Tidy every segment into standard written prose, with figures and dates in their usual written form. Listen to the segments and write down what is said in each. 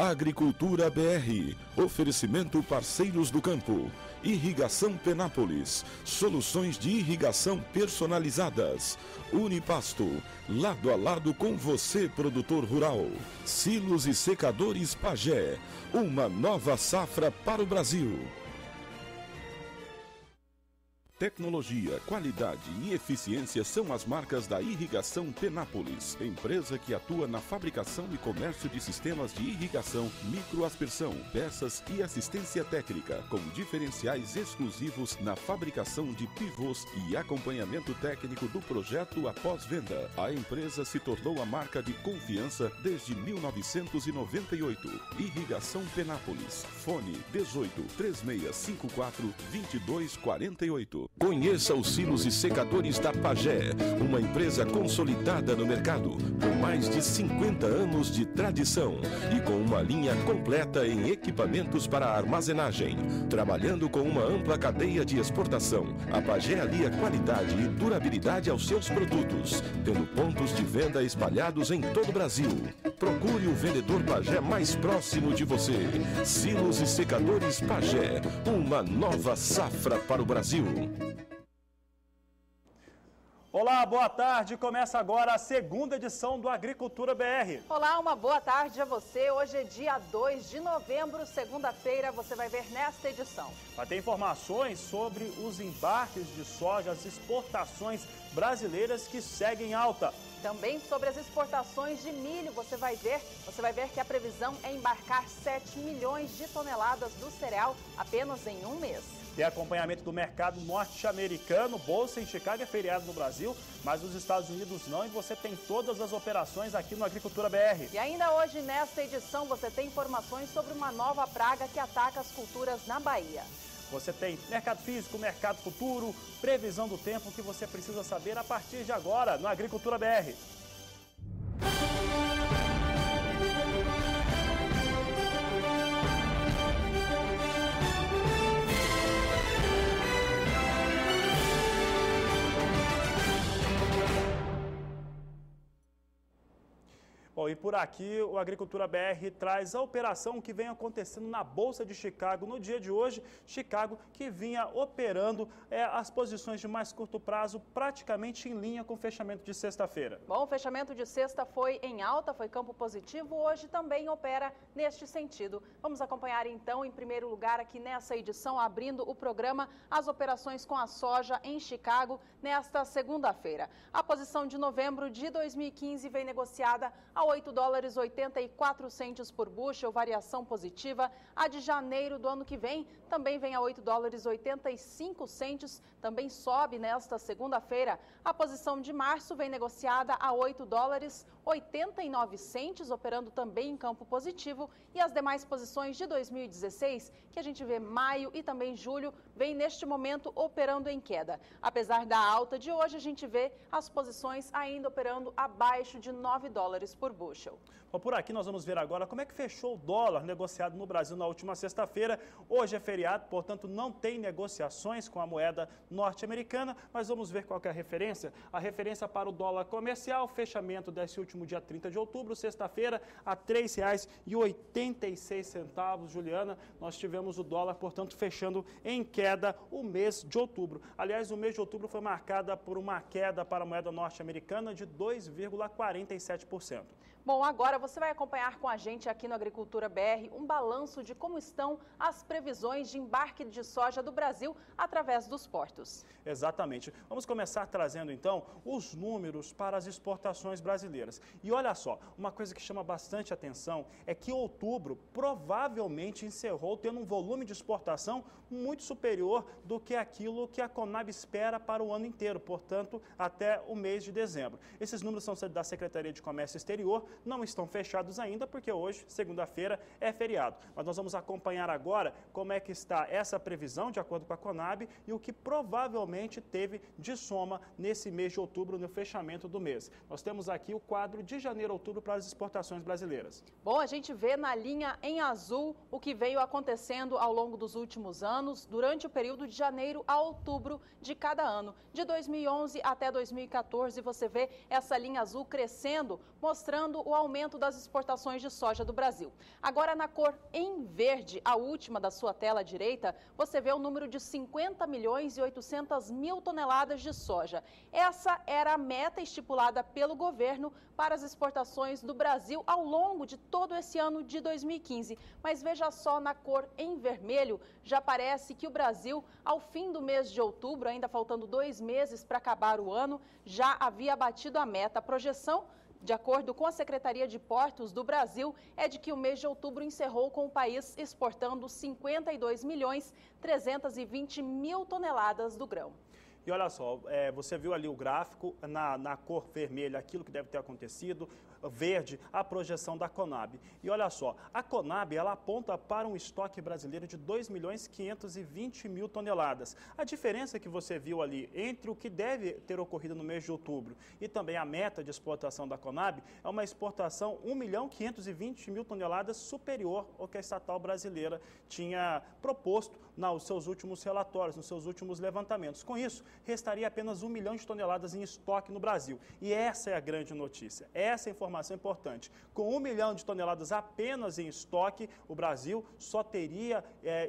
Agricultura BR, oferecimento parceiros do campo. Irrigação Penápolis, soluções de irrigação personalizadas. Unipasto, lado a lado com você, produtor rural. Silos e secadores Pagé, uma nova safra para o Brasil. Tecnologia, qualidade e eficiência são as marcas da Irrigação Penápolis, empresa que atua na fabricação e comércio de sistemas de irrigação, microaspersão, peças e assistência técnica, com diferenciais exclusivos na fabricação de pivôs e acompanhamento técnico do projeto após venda. A empresa se tornou a marca de confiança desde 1998. Irrigação Penápolis, fone 18 3654 2248. Conheça os silos e secadores da Pagé, uma empresa consolidada no mercado, com mais de 50 anos de tradição e com uma linha completa em equipamentos para armazenagem. Trabalhando com uma ampla cadeia de exportação, a Pagé alia qualidade e durabilidade aos seus produtos, tendo pontos de venda espalhados em todo o Brasil. Procure o vendedor Pagé mais próximo de você. Silos e secadores Pagé, uma nova safra para o Brasil. Olá, boa tarde. Começa agora a segunda edição do Agricultura BR. Olá, uma boa tarde a você. Hoje é dia 2 de novembro, segunda-feira, você vai ver nesta edição. Vai ter informações sobre os embarques de soja, as exportações brasileiras que seguem alta. Também sobre as exportações de milho, você vai ver que a previsão é embarcar 7 milhões de toneladas do cereal apenas em um mês. Tem acompanhamento do mercado norte-americano, bolsa em Chicago é feriado no Brasil, mas nos Estados Unidos não, e você tem todas as operações aqui no Agricultura BR. E ainda hoje, nesta edição, você tem informações sobre uma nova praga que ataca as culturas na Bahia. Você tem mercado físico, mercado futuro, previsão do tempo que você precisa saber a partir de agora no Agricultura BR. Bom, e por aqui o Agricultura BR traz a operação que vem acontecendo na Bolsa de Chicago no dia de hoje. Chicago que vinha operando as posições de mais curto prazo praticamente em linha com o fechamento de sexta-feira. Bom, o fechamento de sexta foi em alta, foi campo positivo, hoje também opera neste sentido. Vamos acompanhar então, em primeiro lugar, aqui nessa edição, abrindo o programa, as operações com a soja em Chicago nesta segunda-feira. A posição de novembro de 2015 vem negociada a $8,84 por bushel, variação positiva. A de janeiro do ano que vem também vem a $8,85, também sobe nesta segunda-feira. A posição de março vem negociada a $8,89, operando também em campo positivo. E as demais posições de 2016, que a gente vê maio e também julho, vem neste momento operando em queda. Apesar da alta de hoje, a gente vê as posições ainda operando abaixo de $9 por bushel. Bom, por aqui nós vamos ver agora como é que fechou o dólar negociado no Brasil na última sexta-feira. Hoje é feriado, portanto não tem negociações com a moeda norte-americana, mas vamos ver qual que é a referência. A referência para o dólar comercial, fechamento desse último dia 30 de outubro, sexta-feira, a R$ 3,86. Juliana, nós tivemos o dólar, portanto, fechando em queda o mês de outubro. Aliás, o mês de outubro foi marcada por uma queda para a moeda norte-americana de 2,47%. Bom, agora você vai acompanhar com a gente aqui no Agricultura BR um balanço de como estão as previsões de embarque de soja do Brasil através dos portos. Exatamente. Vamos começar trazendo então os números para as exportações brasileiras. E olha só, uma coisa que chama bastante atenção é que outubro provavelmente encerrou tendo um volume de exportação muito superior do que aquilo que a Conab espera para o ano inteiro, portanto, até o mês de dezembro. Esses números são da Secretaria de Comércio Exterior, não estão fechados ainda, porque hoje, segunda-feira, é feriado. Mas nós vamos acompanhar agora como é que está essa previsão, de acordo com a Conab, e o que provavelmente teve de soma nesse mês de outubro, no fechamento do mês. Nós temos aqui o quadro de janeiro a outubro para as exportações brasileiras. Bom, a gente vê na linha em azul o que veio acontecendo ao longo dos últimos anos, durante o período de janeiro a outubro de cada ano. De 2011 até 2014, você vê essa linha azul crescendo, mostrando explicando o aumento das exportações de soja do Brasil. Agora, na cor em verde, a última da sua tela direita, você vê o número de 50 milhões e 800 mil toneladas de soja. Essa era a meta estipulada pelo governo para as exportações do Brasil ao longo de todo esse ano de 2015. Mas veja só, na cor em vermelho, já parece que o Brasil, ao fim do mês de outubro, ainda faltando 2 meses para acabar o ano, já havia batido a meta. A projeção, de acordo com a Secretaria de Portos do Brasil, é de que o mês de outubro encerrou com o país exportando 52 milhões 320 mil toneladas do grão. E olha só, você viu ali o gráfico, na cor vermelha, aquilo que deve ter acontecido, verde, a projeção da Conab. E olha só, a Conab, ela aponta para um estoque brasileiro de 2 milhões 520 mil toneladas. A diferença que você viu ali entre o que deve ter ocorrido no mês de outubro e também a meta de exportação da Conab é uma exportação 1 milhão 520 mil toneladas superior ao que a estatal brasileira tinha proposto nos seus últimos relatórios, nos seus últimos levantamentos. Com isso, restaria apenas 1 milhão de toneladas em estoque no Brasil. E essa é a grande notícia, essa é a informação importante. Com 1 milhão de toneladas apenas em estoque, o Brasil só teria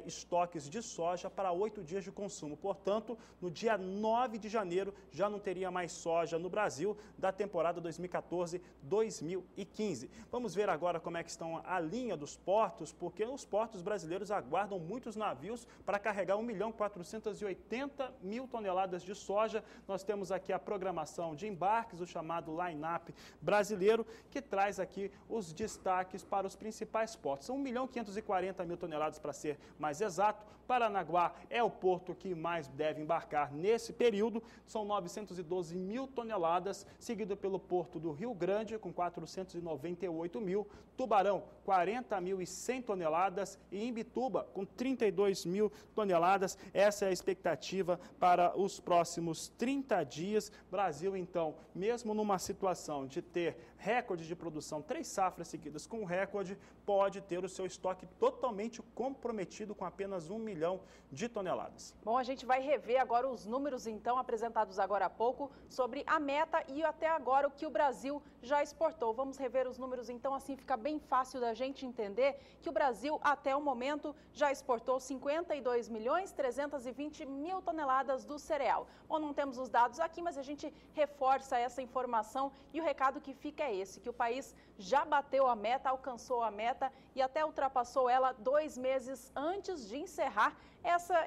estoques de soja para 8 dias de consumo. Portanto, no dia 9 de janeiro, já não teria mais soja no Brasil da temporada 2014-2015. Vamos ver agora como é que estão a linha dos portos, porque os portos brasileiros aguardam muitos navios para carregar 1 milhão 480 mil toneladas de soja. Nós temos aqui a programação de embarques, o chamado line-up brasileiro, que traz aqui os destaques para os principais portos. São 1 milhão 540 mil toneladas, para ser mais exato. Paranaguá é o porto que mais deve embarcar nesse período, são 912 mil toneladas, seguido pelo porto do Rio Grande, com 498 mil, Tubarão, 40.100 toneladas, e Imbituba, com 32 mil toneladas. Essa é a expectativa para os próximos 30 dias. Brasil, então, mesmo numa situação de ter recorde de produção, 3 safras seguidas com recorde, pode ter o seu estoque totalmente comprometido com apenas 1 milhão de toneladas. Bom, a gente vai rever agora os números, então, apresentados agora há pouco, sobre a meta e até agora o que o Brasil já exportou. Vamos rever os números, então, assim fica bem fácil da gente entender que o Brasil, até o momento, já exportou 52 milhões 320 mil toneladas do cereal. Bom, não temos os dados aqui, mas a gente reforça essa informação e o recado que fica é esse, que o país já bateu a meta, alcançou a meta e até ultrapassou ela 2 meses antes de encerrar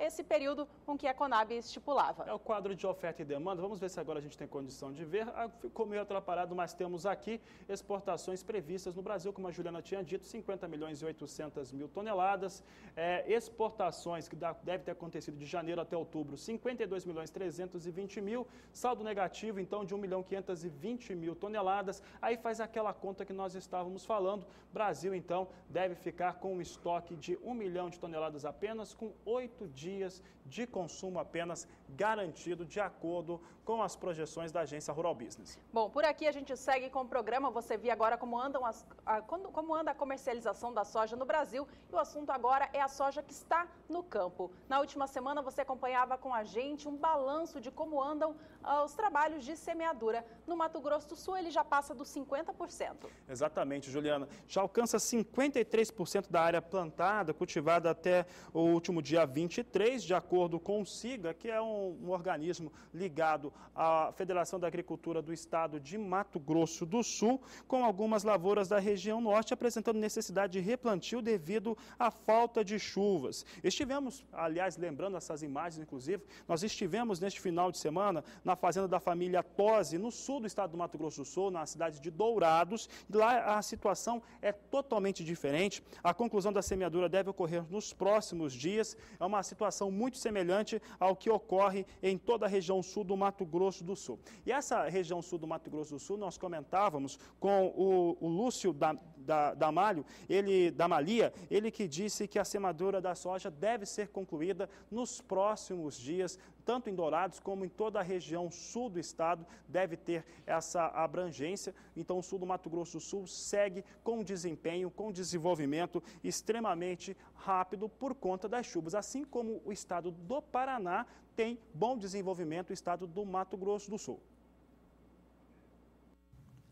esse período com que a Conab estipulava. É o quadro de oferta e demanda. Vamos ver se agora a gente tem condição de ver. Ficou meio atrapalhado, mas temos aqui exportações previstas no Brasil, como a Juliana tinha dito, 50 milhões e 800 mil toneladas. Exportações que deve ter acontecido de janeiro até outubro, 52 milhões 320 mil. Saldo negativo, então, de 1 milhão 520 mil toneladas. Aí faz aquela conta que nós estávamos falando. Brasil, então, deve ficar com um estoque de 1 milhão de toneladas apenas, com 8 dias de consumo apenas garantido, de acordo com as projeções da agência Rural Business. Bom, por aqui a gente segue com o programa. Você viu agora como anda a comercialização da soja no Brasil, e o assunto agora é a soja que está no campo. Na última semana você acompanhava com a gente um balanço de como andam os trabalhos de semeadura. No Mato Grosso do Sul ele já passa dos 50%. Exatamente, Juliana. Já alcança 53% da área plantada, cultivada até o último dia 23, de acordo com o SIGA, que é um organismo ligado à Federação da Agricultura do Estado de Mato Grosso do Sul, com algumas lavouras da região norte apresentando necessidade de replantio devido à falta de chuvas. Estivemos, aliás, lembrando essas imagens, inclusive, nós estivemos neste final de semana na fazenda da família Tosi, no sul do estado do Mato Grosso do Sul, na cidade de Dourados. Lá a situação é totalmente diferente. A conclusão da semeadura deve ocorrer nos próximos dias. É uma situação muito semelhante ao que ocorre em toda a região sul do Mato Grosso do Sul. E essa região sul do Mato Grosso do Sul, nós comentávamos com o Lúcio Damalia, ele que disse que a semeadura da soja deve ser concluída nos próximos dias, tanto em Dourados como em toda a região sul do estado, deve ter essa abrangência. Então, o sul do Mato Grosso do Sul segue com desempenho, com desenvolvimento extremamente rápido por conta das chuvas, assim como o estado do Paraná tem bom desenvolvimento, o estado do Mato Grosso do Sul.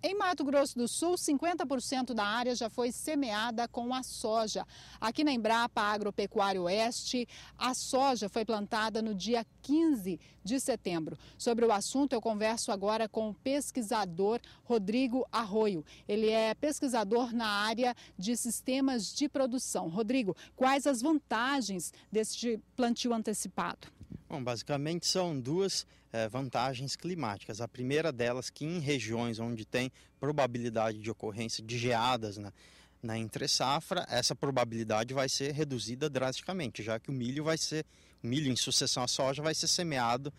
Em Mato Grosso do Sul, 50% da área já foi semeada com a soja. Aqui na Embrapa Agropecuária Oeste, a soja foi plantada no dia 15 de setembro. Sobre o assunto, eu converso agora com o pesquisador Rodrigo Arroio. Ele é pesquisador na área de sistemas de produção. Rodrigo, quais as vantagens deste plantio antecipado? Bom, basicamente são duas vantagens climáticas. A primeira delas que em regiões onde tem probabilidade de ocorrência de geadas na entre-safra, essa probabilidade vai ser reduzida drasticamente, já que o milho em sucessão à soja vai ser semeado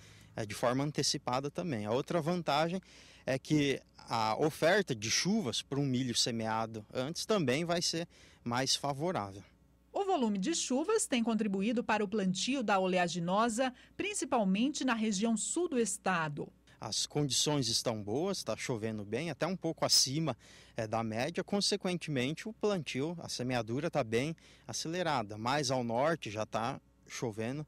de forma antecipada também. A outra vantagem é que a oferta de chuvas para um milho semeado antes também vai ser mais favorável. O volume de chuvas tem contribuído para o plantio da oleaginosa, principalmente na região sul do estado. As condições estão boas, está chovendo bem, até um pouco acima da média. Consequentemente, o plantio, a semeadura está bem acelerada. Mais ao norte já está chovendo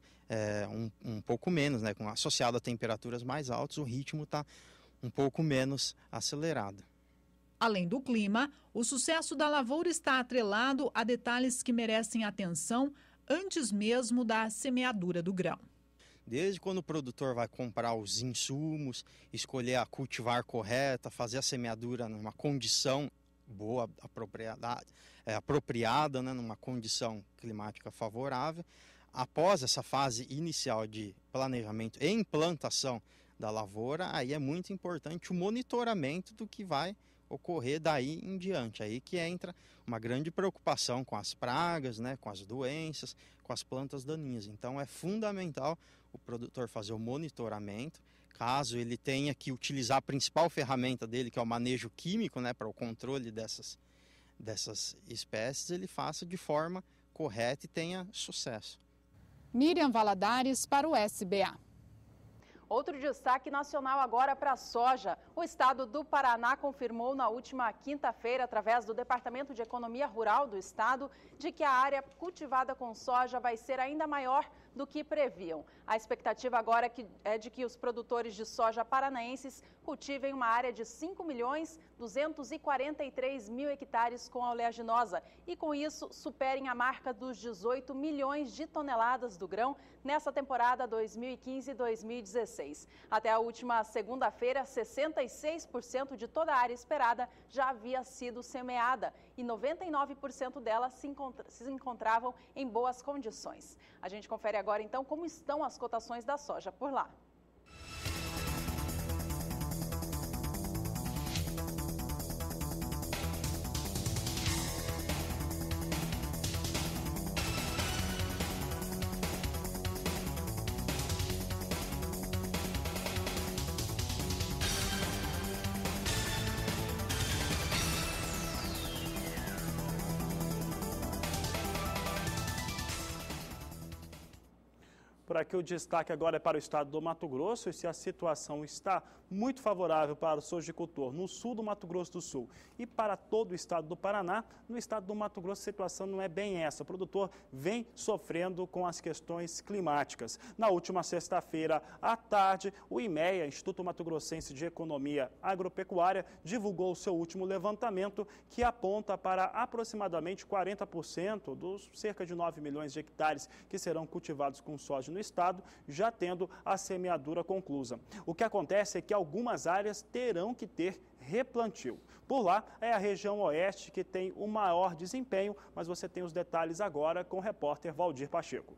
um pouco menos, né? Associado a temperaturas mais altas, o ritmo está um pouco menos acelerado. Além do clima, o sucesso da lavoura está atrelado a detalhes que merecem atenção antes mesmo da semeadura do grão. Desde quando o produtor vai comprar os insumos, escolher a cultivar correta, fazer a semeadura numa condição boa, apropriada, né, numa condição climática favorável. Após essa fase inicial de planejamento e implantação da lavoura, aí é muito importante o monitoramento do que vai ocorrer daí em diante. Aí que entra uma grande preocupação com as pragas, né, com as doenças, com as plantas daninhas. Então é fundamental o produtor fazer o monitoramento. Caso ele tenha que utilizar a principal ferramenta dele, que é o manejo químico, né, para o controle dessas espécies, ele faça de forma correta e tenha sucesso. Miriam Valadares para o SBA. Outro destaque nacional agora para a soja. O estado do Paraná confirmou na última quinta-feira, através do Departamento de Economia Rural do estado, de que a área cultivada com soja vai ser ainda maior do que previam. A expectativa agora é de que os produtores de soja paranaenses cultivem uma área de 5.243.000 hectares com a oleaginosa e, com isso, superem a marca dos 18 milhões de toneladas do grão nessa temporada 2015-2016. Até a última segunda-feira, 66% de toda a área esperada já havia sido semeada e 99% delas se encontravam em boas condições. A gente confere agora, então, como estão as cotações da soja por lá. Por aqui o destaque agora é para o estado do Mato Grosso, e se a situação está muito favorável para o sojicultor no sul do Mato Grosso do Sul e para todo o estado do Paraná, no estado do Mato Grosso a situação não é bem essa. O produtor vem sofrendo com as questões climáticas. Na última sexta-feira à tarde, o IMEA, Instituto Mato Grossense de Economia Agropecuária, divulgou o seu último levantamento, que aponta para aproximadamente 40% dos cerca de 9 milhões de hectares que serão cultivados com soja no estado, já tendo a semeadura conclusa. O que acontece é que algumas áreas terão que ter replantio. Por lá é a região oeste que tem o maior desempenho, mas você tem os detalhes agora com o repórter Valdir Pacheco.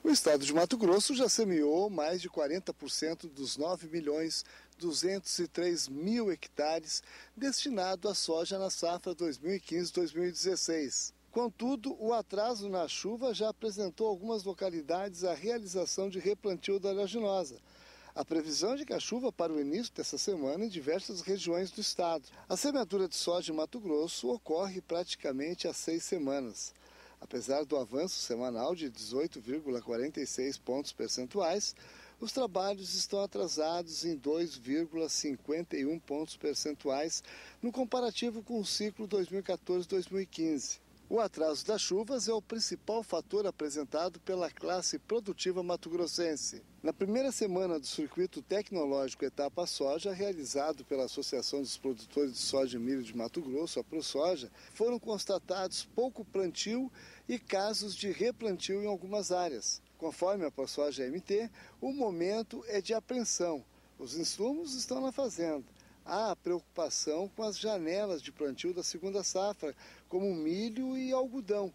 O estado de Mato Grosso já semeou mais de 40% dos 9.203.000 hectares destinado à soja na safra 2015-2016. Contudo, o atraso na chuva já apresentou algumas localidades a realização de replantio da oleaginosa. A previsão é de que a chuva para o início dessa semana em diversas regiões do estado. A semeadura de soja em Mato Grosso ocorre praticamente há 6 semanas. Apesar do avanço semanal de 18,46 pontos percentuais, os trabalhos estão atrasados em 2,51 pontos percentuais no comparativo com o ciclo 2014-2015. O atraso das chuvas é o principal fator apresentado pela classe produtiva mato-grossense. Na primeira semana do circuito tecnológico Etapa Soja, realizado pela Associação dos Produtores de Soja e Milho de Mato Grosso, a ProSoja, foram constatados pouco plantio e casos de replantio em algumas áreas. Conforme a ProSoja MT, o momento é de apreensão. Os insumos estão na fazenda. Há preocupação com as janelas de plantio da segunda safra, como milho e algodão.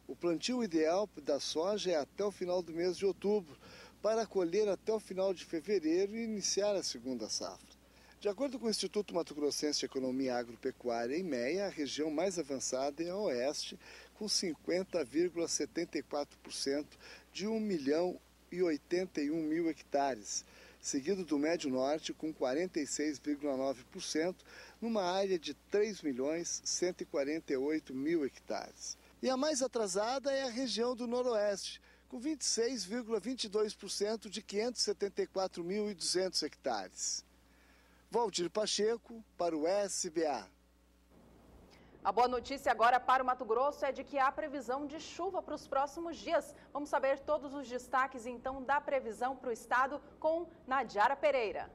O plantio ideal da soja é até o final do mês de outubro, para colher até o final de fevereiro e iniciar a segunda safra. De acordo com o Instituto Mato Grossense de Economia Agropecuária, IMEA, a região mais avançada é a oeste, com 50,74% de 1.081.000 hectares, seguido do Médio Norte com 46,9%, numa área de 3.148.000 hectares. E a mais atrasada é a região do Noroeste, com 26,22% de 574.200 hectares. Valdir Pacheco, para o SBA. A boa notícia agora para o Mato Grosso é de que há previsão de chuva para os próximos dias. Vamos saber todos os destaques, então, da previsão para o estado com Nadiara Pereira.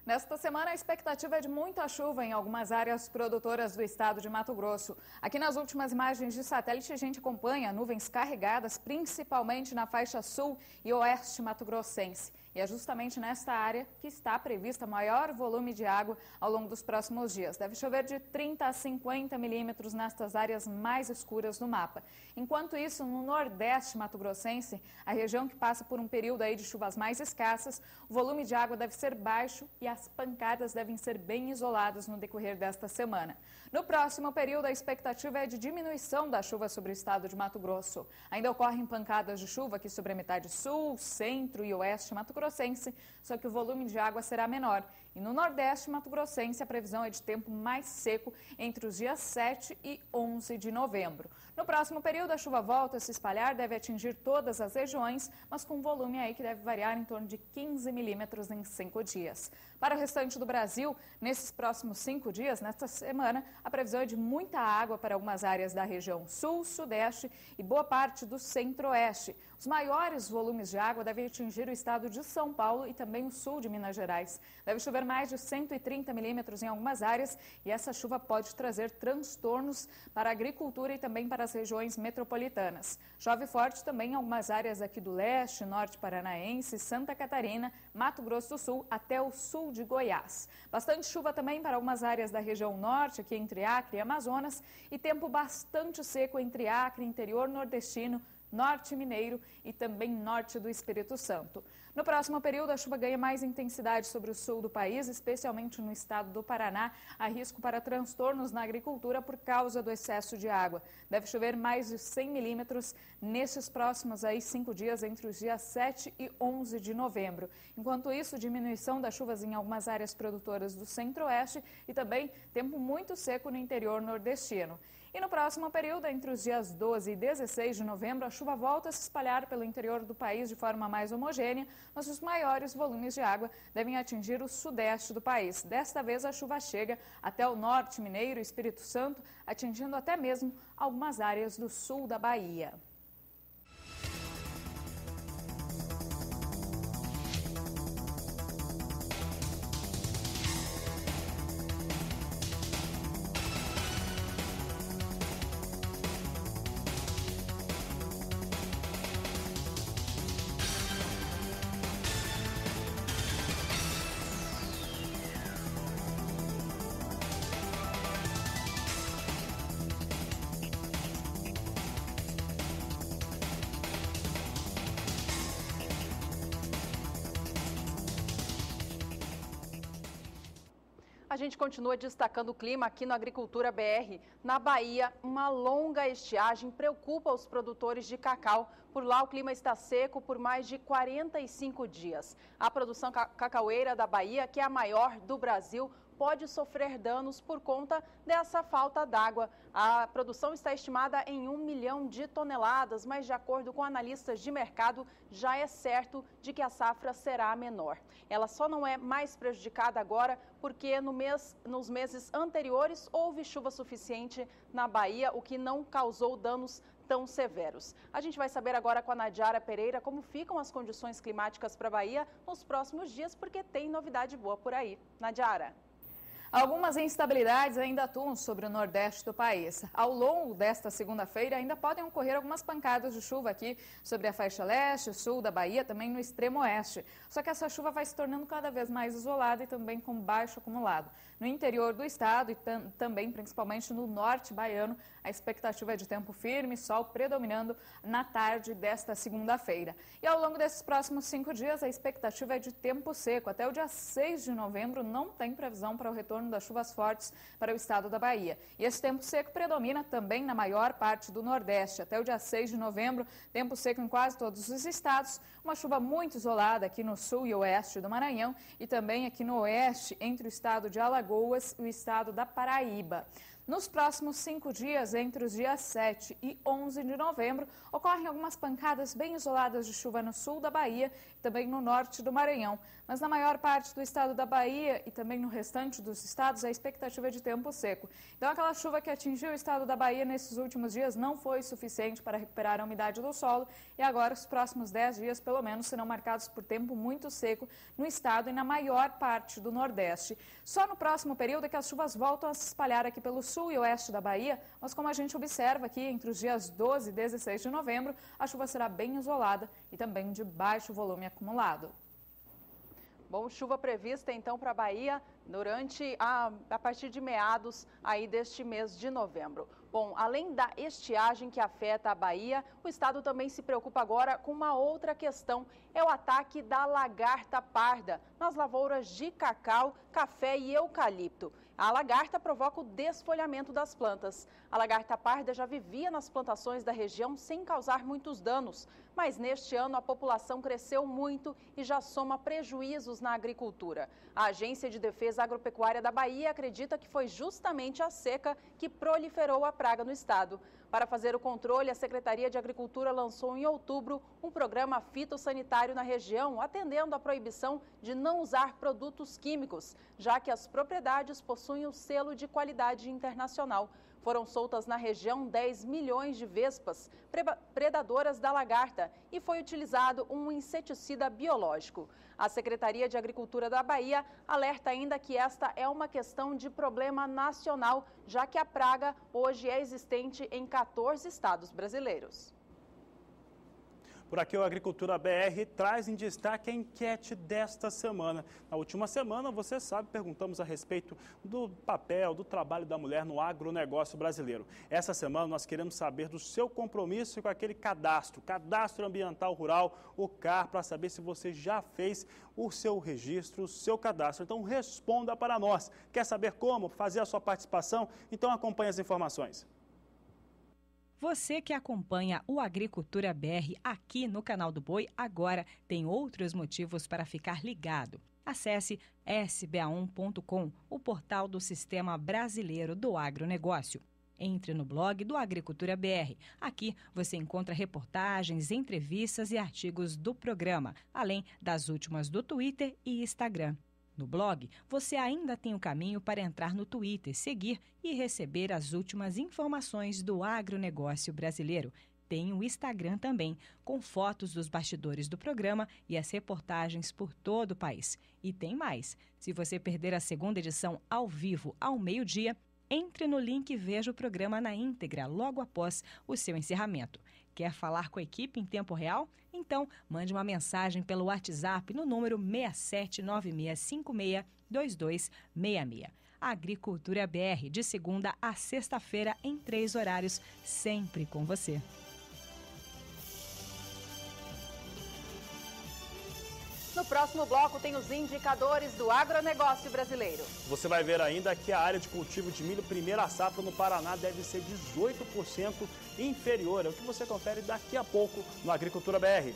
Nesta semana, a expectativa é de muita chuva em algumas áreas produtoras do estado de Mato Grosso. Aqui nas últimas imagens de satélite, a gente acompanha nuvens carregadas, principalmente na faixa sul e oeste mato-grossense. E é justamente nesta área que está prevista maior volume de água ao longo dos próximos dias. Deve chover de 30 a 50 milímetros nestas áreas mais escuras do mapa. Enquanto isso, no nordeste mato-grossense, a região que passa por um período aí de chuvas mais escassas, o volume de água deve ser baixo e as pancadas devem ser bem isoladas no decorrer desta semana. No próximo período, a expectativa é de diminuição da chuva sobre o estado de Mato Grosso. Ainda ocorrem pancadas de chuva aqui sobre a metade sul, centro e oeste mato-grossense, só que o volume de água será menor. E no nordeste mato-grossense, a previsão é de tempo mais seco entre os dias 7 e 11 de novembro. No próximo período, a chuva volta a se espalhar, deve atingir todas as regiões, mas com volume aí que deve variar em torno de 15 milímetros em 5 dias. Para o restante do Brasil, nesses próximos 5 dias, nesta semana, a previsão é de muita água para algumas áreas da região sul, sudeste e boa parte do centro-oeste. Os maiores volumes de água devem atingir o estado de São Paulo e também o sul de Minas Gerais. Deve chover mais de 130 milímetros em algumas áreas e essa chuva pode trazer transtornos para a agricultura e também para as regiões metropolitanas. Chove forte também em algumas áreas aqui do leste, norte paranaense, Santa Catarina, Mato Grosso do Sul até o sul de Goiás. Bastante chuva também para algumas áreas da região norte, aqui entre Acre e Amazonas, e tempo bastante seco entre Acre, interior nordestino, norte mineiro e também norte do Espírito Santo. No próximo período, a chuva ganha mais intensidade sobre o sul do país, especialmente no estado do Paraná. Há risco para transtornos na agricultura por causa do excesso de água. Deve chover mais de 100 milímetros nesses próximos 5 dias, entre os dias 7 e 11 de novembro. Enquanto isso, diminuição das chuvas em algumas áreas produtoras do centro-oeste e também tempo muito seco no interior nordestino. E no próximo período, entre os dias 12 e 16 de novembro, a chuva volta a se espalhar pelo interior do país de forma mais homogênea, mas os maiores volumes de água devem atingir o sudeste do país. Desta vez, a chuva chega até o norte mineiro e Espírito Santo, atingindo até mesmo algumas áreas do sul da Bahia. A gente continua destacando o clima aqui no Agricultura BR. Na Bahia, uma longa estiagem preocupa os produtores de cacau. Por lá, o clima está seco por mais de 45 dias. A produção cacaueira da Bahia, que é a maior do Brasil, pode sofrer danos por conta dessa falta d'água. A produção está estimada em 1 milhão de toneladas, mas de acordo com analistas de mercado, já é certo de que a safra será menor. Ela só não é mais prejudicada agora porque nos meses anteriores houve chuva suficiente na Bahia, o que não causou danos tão severos. A gente vai saber agora com a Nadiara Pereira como ficam as condições climáticas para a Bahia nos próximos dias, porque tem novidade boa por aí. Nadiara. Algumas instabilidades ainda atuam sobre o nordeste do país. Ao longo desta segunda-feira ainda podem ocorrer algumas pancadas de chuva aqui sobre a faixa leste, sul da Bahia, também no extremo oeste. Só que essa chuva vai se tornando cada vez mais isolada e também com baixo acumulado. No interior do estado e também principalmente no norte baiano, a expectativa é de tempo firme, sol predominando na tarde desta segunda-feira. E ao longo desses próximos 5 dias, a expectativa é de tempo seco. Até o dia 6 de novembro não tem previsão para o retorno das chuvas fortes para o estado da Bahia. E esse tempo seco predomina também na maior parte do Nordeste. Até o dia 6 de novembro, tempo seco em quase todos os estados, uma chuva muito isolada aqui no sul e oeste do Maranhão e também aqui no oeste, entre o estado de Alagoas e o estado da Paraíba. Nos próximos 5 dias, entre os dias 7 e 11 de novembro, ocorrem algumas pancadas bem isoladas de chuva no sul da Bahia e também no norte do Maranhão. Mas na maior parte do estado da Bahia e também no restante dos estados, a expectativa é de tempo seco. Então, aquela chuva que atingiu o estado da Bahia nesses últimos dias não foi suficiente para recuperar a umidade do solo e agora os próximos 10 dias, pelo menos, serão marcados por tempo muito seco no estado e na maior parte do Nordeste. Só no próximo período é que as chuvas voltam a se espalhar aqui pelo sul e oeste da Bahia, mas como a gente observa aqui, entre os dias 12 e 16 de novembro, a chuva será bem isolada e também de baixo volume acumulado. Bom, chuva prevista então para a Bahia a partir de meados aí deste mês de novembro. Bom, além da estiagem que afeta a Bahia, o estado também se preocupa agora com uma outra questão, é o ataque da lagarta parda nas lavouras de cacau, café e eucalipto. A lagarta provoca o desfolhamento das plantas. A lagarta parda já vivia nas plantações da região sem causar muitos danos, mas neste ano a população cresceu muito e já soma prejuízos na agricultura. A Agência de Defesa Agropecuária da Bahia acredita que foi justamente a seca que proliferou a praga no estado. Para fazer o controle, a Secretaria de Agricultura lançou em outubro um programa fitossanitário na região, atendendo à proibição de não usar produtos químicos, já que as propriedades possuem o selo de qualidade internacional. Foram soltas na região 10 milhões de vespas, predadoras da lagarta, e foi utilizado um inseticida biológico. A Secretaria de Agricultura da Bahia alerta ainda que esta é uma questão de problema nacional, já que a praga hoje é existente em 14 estados brasileiros. Por aqui, o Agricultura BR traz em destaque a enquete desta semana. Na última semana, você sabe, perguntamos a respeito do papel, do trabalho da mulher no agronegócio brasileiro. Essa semana, nós queremos saber do seu compromisso com aquele cadastro ambiental rural, o CAR, para saber se você já fez o seu registro, o seu cadastro. Então, responda para nós. Quer saber como fazer a sua participação? Então, acompanhe as informações. Você que acompanha o Agricultura BR aqui no canal do Boi, agora tem outros motivos para ficar ligado. Acesse sba1.com, o portal do Sistema Brasileiro do Agronegócio. Entre no blog do Agricultura BR. Aqui você encontra reportagens, entrevistas e artigos do programa, além das últimas do Twitter e Instagram. No blog, você ainda tem o caminho para entrar no Twitter, seguir e receber as últimas informações do agronegócio brasileiro. Tem o Instagram também, com fotos dos bastidores do programa e as reportagens por todo o país. E tem mais. Se você perder a segunda edição ao vivo ao meio-dia, entre no link e veja o programa na íntegra logo após o seu encerramento. Quer falar com a equipe em tempo real? Então, mande uma mensagem pelo WhatsApp no número 6796562266. Agricultura BR, de segunda a sexta-feira, em 3 horários, sempre com você. No próximo bloco tem os indicadores do agronegócio brasileiro. Você vai ver ainda que a área de cultivo de milho primeira safra no Paraná deve ser 18% inferior. É o que você confere daqui a pouco no Agricultura BR.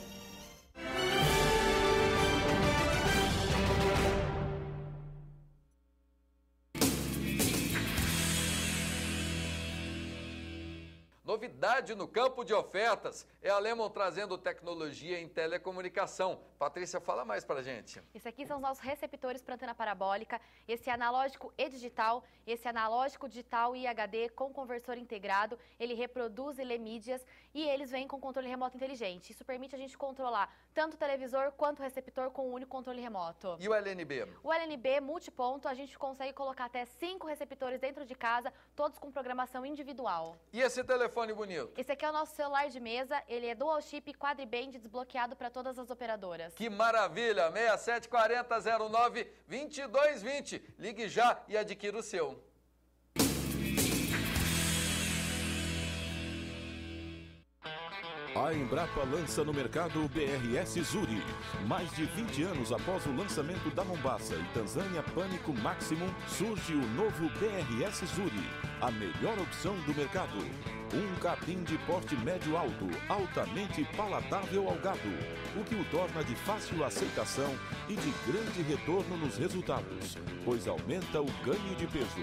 qualidade no campo de ofertas. É a Lemon trazendo tecnologia em telecomunicação. Patrícia, fala mais pra gente. Esse aqui são os nossos receptores para antena parabólica. Esse é analógico e digital. Esse é analógico, digital e HD com conversor integrado. Ele reproduz e lê mídias e eles vêm com controle remoto inteligente. Isso permite a gente controlar tanto o televisor quanto o receptor com um único controle remoto. E o LNB? O LNB multiponto, a gente consegue colocar até 5 receptores dentro de casa, todos com programação individual. E esse telefone bonito? Esse aqui é o nosso celular de mesa. Ele é dual chip quadriband desbloqueado para todas as operadoras. Que maravilha! 6740-09-2220. Ligue já e adquira o seu. A Embrapa lança no mercado o BRS Zuri. Mais de 20 anos após o lançamento da Mombasa e Tanzânia Pânico Maximum, surge o novo BRS Zuri, a melhor opção do mercado. Um capim de porte médio-alto, altamente palatável ao gado, o que o torna de fácil aceitação e de grande retorno nos resultados, pois aumenta o ganho de peso.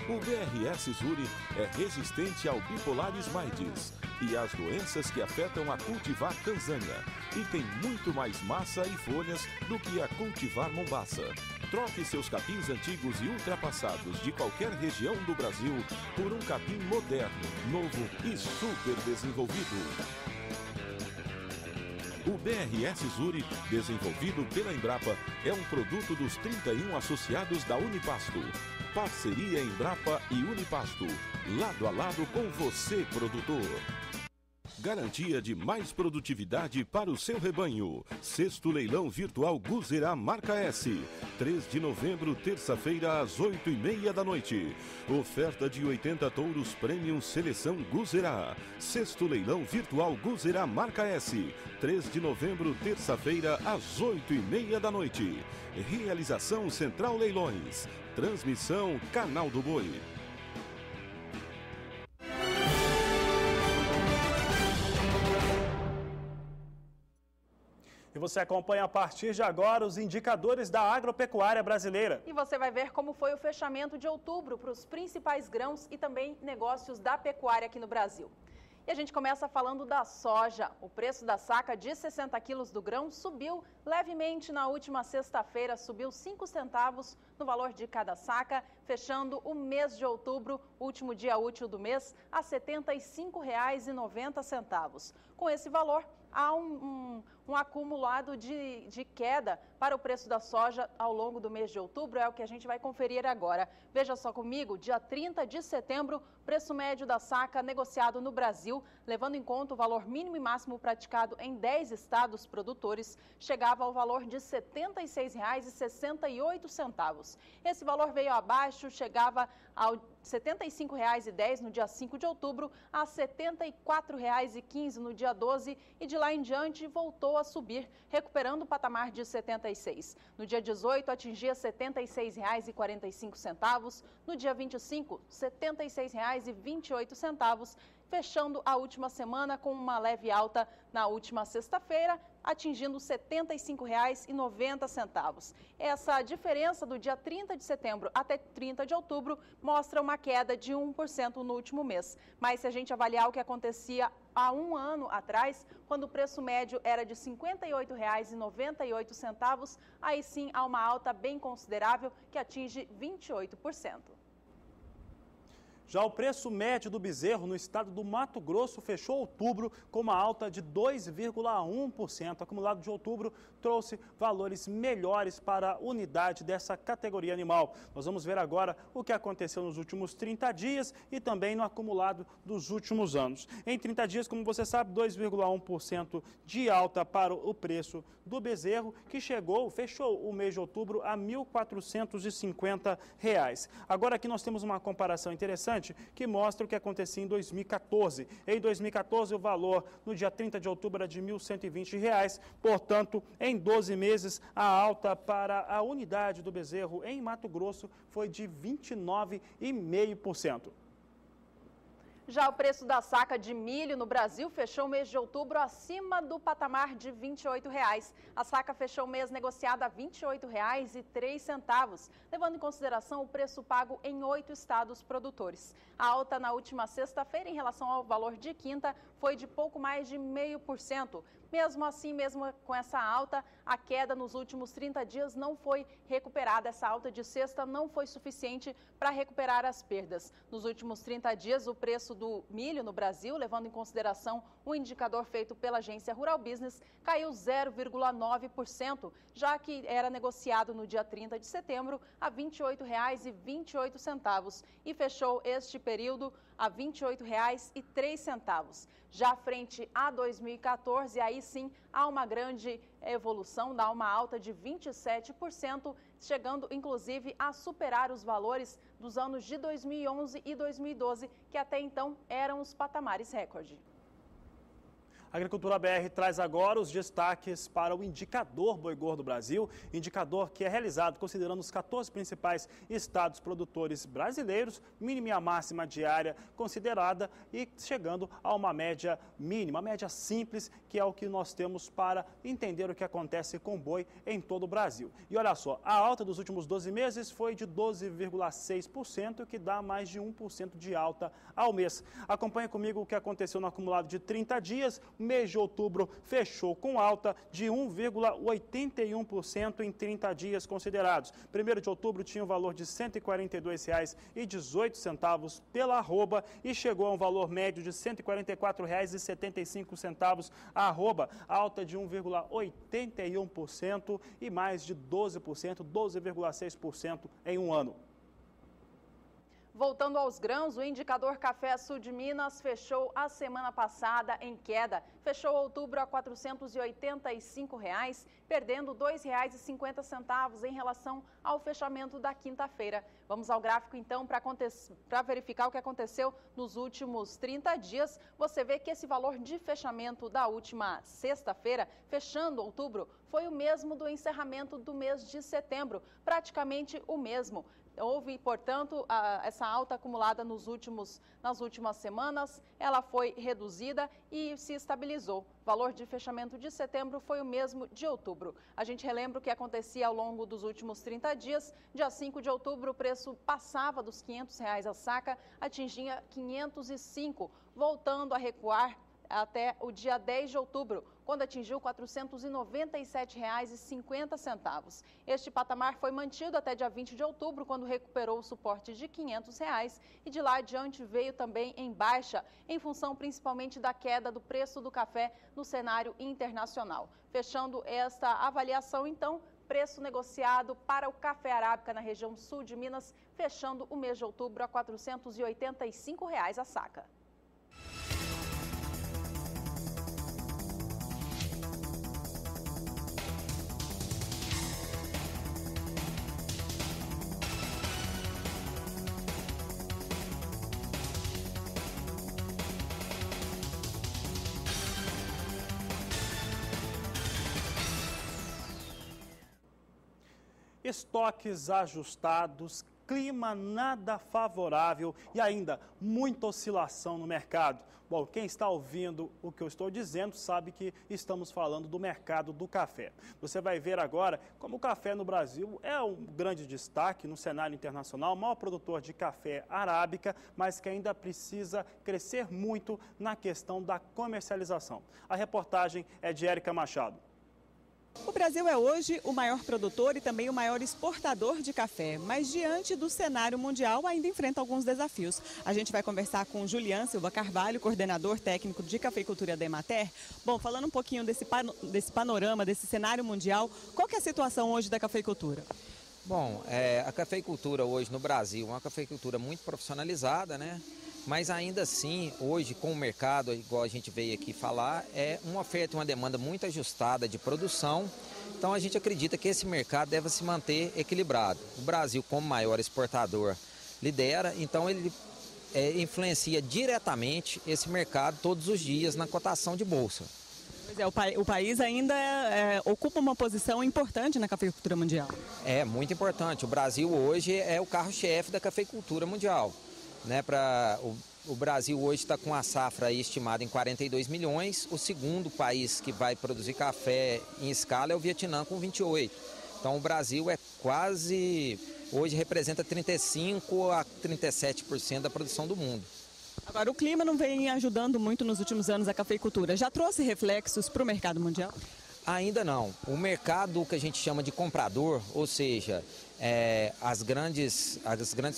O BRS Zuri é resistente ao bipolar Smaides e às doenças que afetam a cultivar Tanzânia e tem muito mais massa e folhas do que a cultivar Mombasa. Troque seus capins antigos e ultrapassados de qualquer região do Brasil por um capim moderno, novo e super desenvolvido. O BRS Zuri, desenvolvido pela Embrapa, é um produto dos 31 associados da Unipasto. Parceria Embrapa e Unipasto, lado a lado com você, produtor. Garantia de mais produtividade para o seu rebanho. Sexto leilão virtual Guzerá Marca S. 3 de novembro, terça-feira, às 8h30 da noite. Oferta de 80 touros Premium Seleção Guzerá. Sexto leilão virtual Guzerá Marca S. 3 de novembro, terça-feira, às 8h30 da noite. Realização Central Leilões. Transmissão Canal do Boi. E você acompanha a partir de agora os indicadores da agropecuária brasileira. E você vai ver como foi o fechamento de outubro para os principais grãos e também negócios da pecuária aqui no Brasil. E a gente começa falando da soja. O preço da saca de 60 quilos do grão subiu levemente na última sexta-feira, subiu 5 centavos no valor de cada saca, fechando o mês de outubro, último dia útil do mês, a R$ 75,90. Com esse valor, há um acumulado de queda para o preço da soja ao longo do mês de outubro, é o que a gente vai conferir agora. Veja só comigo, dia 30 de setembro, preço médio da saca negociado no Brasil, levando em conta o valor mínimo e máximo praticado em 10 estados produtores, chegava ao valor de R$ 76,68. Esse valor veio abaixo, chegava ao R$ 75,10 no dia 5 de outubro, a R$ 74,15 no dia 12 e de lá em diante voltou a subir, recuperando o patamar de 76. No dia 18 atingia R$ 76,45, no dia 25 R$ 76,28, fechando a última semana com uma leve alta na última sexta-feira, atingindo R$ 75,90. Essa diferença do dia 30 de setembro até 30 de outubro mostra uma queda de 1% no último mês. Mas se a gente avaliar o que acontecia há um ano atrás, quando o preço médio era de R$ 58,98, aí sim há uma alta bem considerável que atinge 28%. Já o preço médio do bezerro no estado do Mato Grosso fechou outubro com uma alta de 2,1%. O acumulado de outubro trouxe valores melhores para a unidade dessa categoria animal. Nós vamos ver agora o que aconteceu nos últimos 30 dias e também no acumulado dos últimos anos. Em 30 dias, como você sabe, 2,1% de alta para o preço do bezerro, que fechou o mês de outubro a R$ 1.450. Agora aqui nós temos uma comparação interessante que mostra o que acontecia em 2014. Em 2014, o valor no dia 30 de outubro era de R$ 1.120, portanto, em 12 meses, a alta para a unidade do bezerro em Mato Grosso foi de 29,5%. Já o preço da saca de milho no Brasil fechou o mês de outubro acima do patamar de R$ 28,00. A saca fechou o mês negociada a R$ 28,03, levando em consideração o preço pago em 8 estados produtores. A alta na última sexta-feira em relação ao valor de quinta foi de pouco mais de 0,5%. Mesmo assim, mesmo com essa alta, a queda nos últimos 30 dias não foi recuperada. Essa alta de sexta não foi suficiente para recuperar as perdas. Nos últimos 30 dias, o preço do milho no Brasil, levando em consideração o indicador feito pela agência Rural Business, caiu 0,9%, já que era negociado no dia 30 de setembro a R$ 28,28 e fechou este período a R$ 28,03. Já frente a 2014, aí sim há uma grande evolução, dá uma alta de 27%, chegando inclusive a superar os valores dos anos de 2011 e 2012, que até então eram os patamares recorde. A Agricultura BR traz agora os destaques para o indicador Boi Gordo Brasil, indicador que é realizado considerando os 14 principais estados produtores brasileiros, mínima e máxima diária considerada e chegando a uma média mínima, uma média simples, que é o que nós temos para entender o que acontece com o boi em todo o Brasil. E olha só, a alta dos últimos 12 meses foi de 12,6%, que dá mais de 1% de alta ao mês. Acompanhe comigo o que aconteceu no acumulado de 30 dias. O mês de outubro fechou com alta de 1,81% em 30 dias considerados. 1º de outubro tinha um valor de R$ 142,18 pela arroba e chegou a um valor médio de R$ 144,75 a arroba, alta de 1,81% e mais de 12%, 12,6% em um ano. Voltando aos grãos, o indicador Café Sul de Minas fechou a semana passada em queda. Fechou outubro a R$ 485,00, perdendo R$ 2,50 em relação ao fechamento da quinta-feira. Vamos ao gráfico então para verificar o que aconteceu nos últimos 30 dias. Você vê que esse valor de fechamento da última sexta-feira, fechando outubro, foi o mesmo do encerramento do mês de setembro, praticamente o mesmo. Houve, portanto, essa alta acumulada nas últimas semanas, ela foi reduzida e se estabilizou. O valor de fechamento de setembro foi o mesmo de outubro. A gente relembra o que acontecia ao longo dos últimos 30 dias. Dia 5 de outubro, o preço passava dos R$ 500 a saca, atingia R$ 505, voltando a recuar até o dia 10 de outubro, quando atingiu R$ 497,50. Este patamar foi mantido até dia 20 de outubro, quando recuperou o suporte de R$ 500, e de lá adiante veio também em baixa, em função principalmente da queda do preço do café no cenário internacional. Fechando esta avaliação, então, preço negociado para o café arábica na região sul de Minas, fechando o mês de outubro a R$ 485 a saca. Estoques ajustados, clima nada favorável e ainda muita oscilação no mercado. Bom, quem está ouvindo o que eu estou dizendo sabe que estamos falando do mercado do café. Você vai ver agora como o café no Brasil é um grande destaque no cenário internacional, o maior produtor de café arábica, mas que ainda precisa crescer muito na questão da comercialização. A reportagem é de Érica Machado. O Brasil é hoje o maior produtor e também o maior exportador de café, mas diante do cenário mundial ainda enfrenta alguns desafios. A gente vai conversar com Julian Silva Carvalho, coordenador técnico de cafeicultura da Emater. Bom, falando um pouquinho desse panorama, desse cenário mundial, qual que é a situação hoje da cafeicultura? Bom, a cafeicultura hoje no Brasil é uma cafeicultura muito profissionalizada, né? Mas ainda assim, hoje com o mercado, igual a gente veio aqui falar, é uma oferta e uma demanda muito ajustada de produção. Então a gente acredita que esse mercado deve se manter equilibrado. O Brasil, como maior exportador, lidera, então ele influencia diretamente esse mercado todos os dias na cotação de bolsa. Pois é, o país ainda ocupa uma posição importante na cafeicultura mundial. É, muito importante. O Brasil hoje é o carro-chefe da cafeicultura mundial. Né, O Brasil hoje está com a safra estimada em 42 milhões. O segundo país que vai produzir café em escala é o Vietnã, com 28. Então o Brasil é quase, hoje representa 35% a 37% da produção do mundo. Agora, o clima não vem ajudando muito nos últimos anos a cafeicultura. Já trouxe reflexos para o mercado mundial? Ainda não. O mercado que a gente chama de comprador, ou seja, as grandes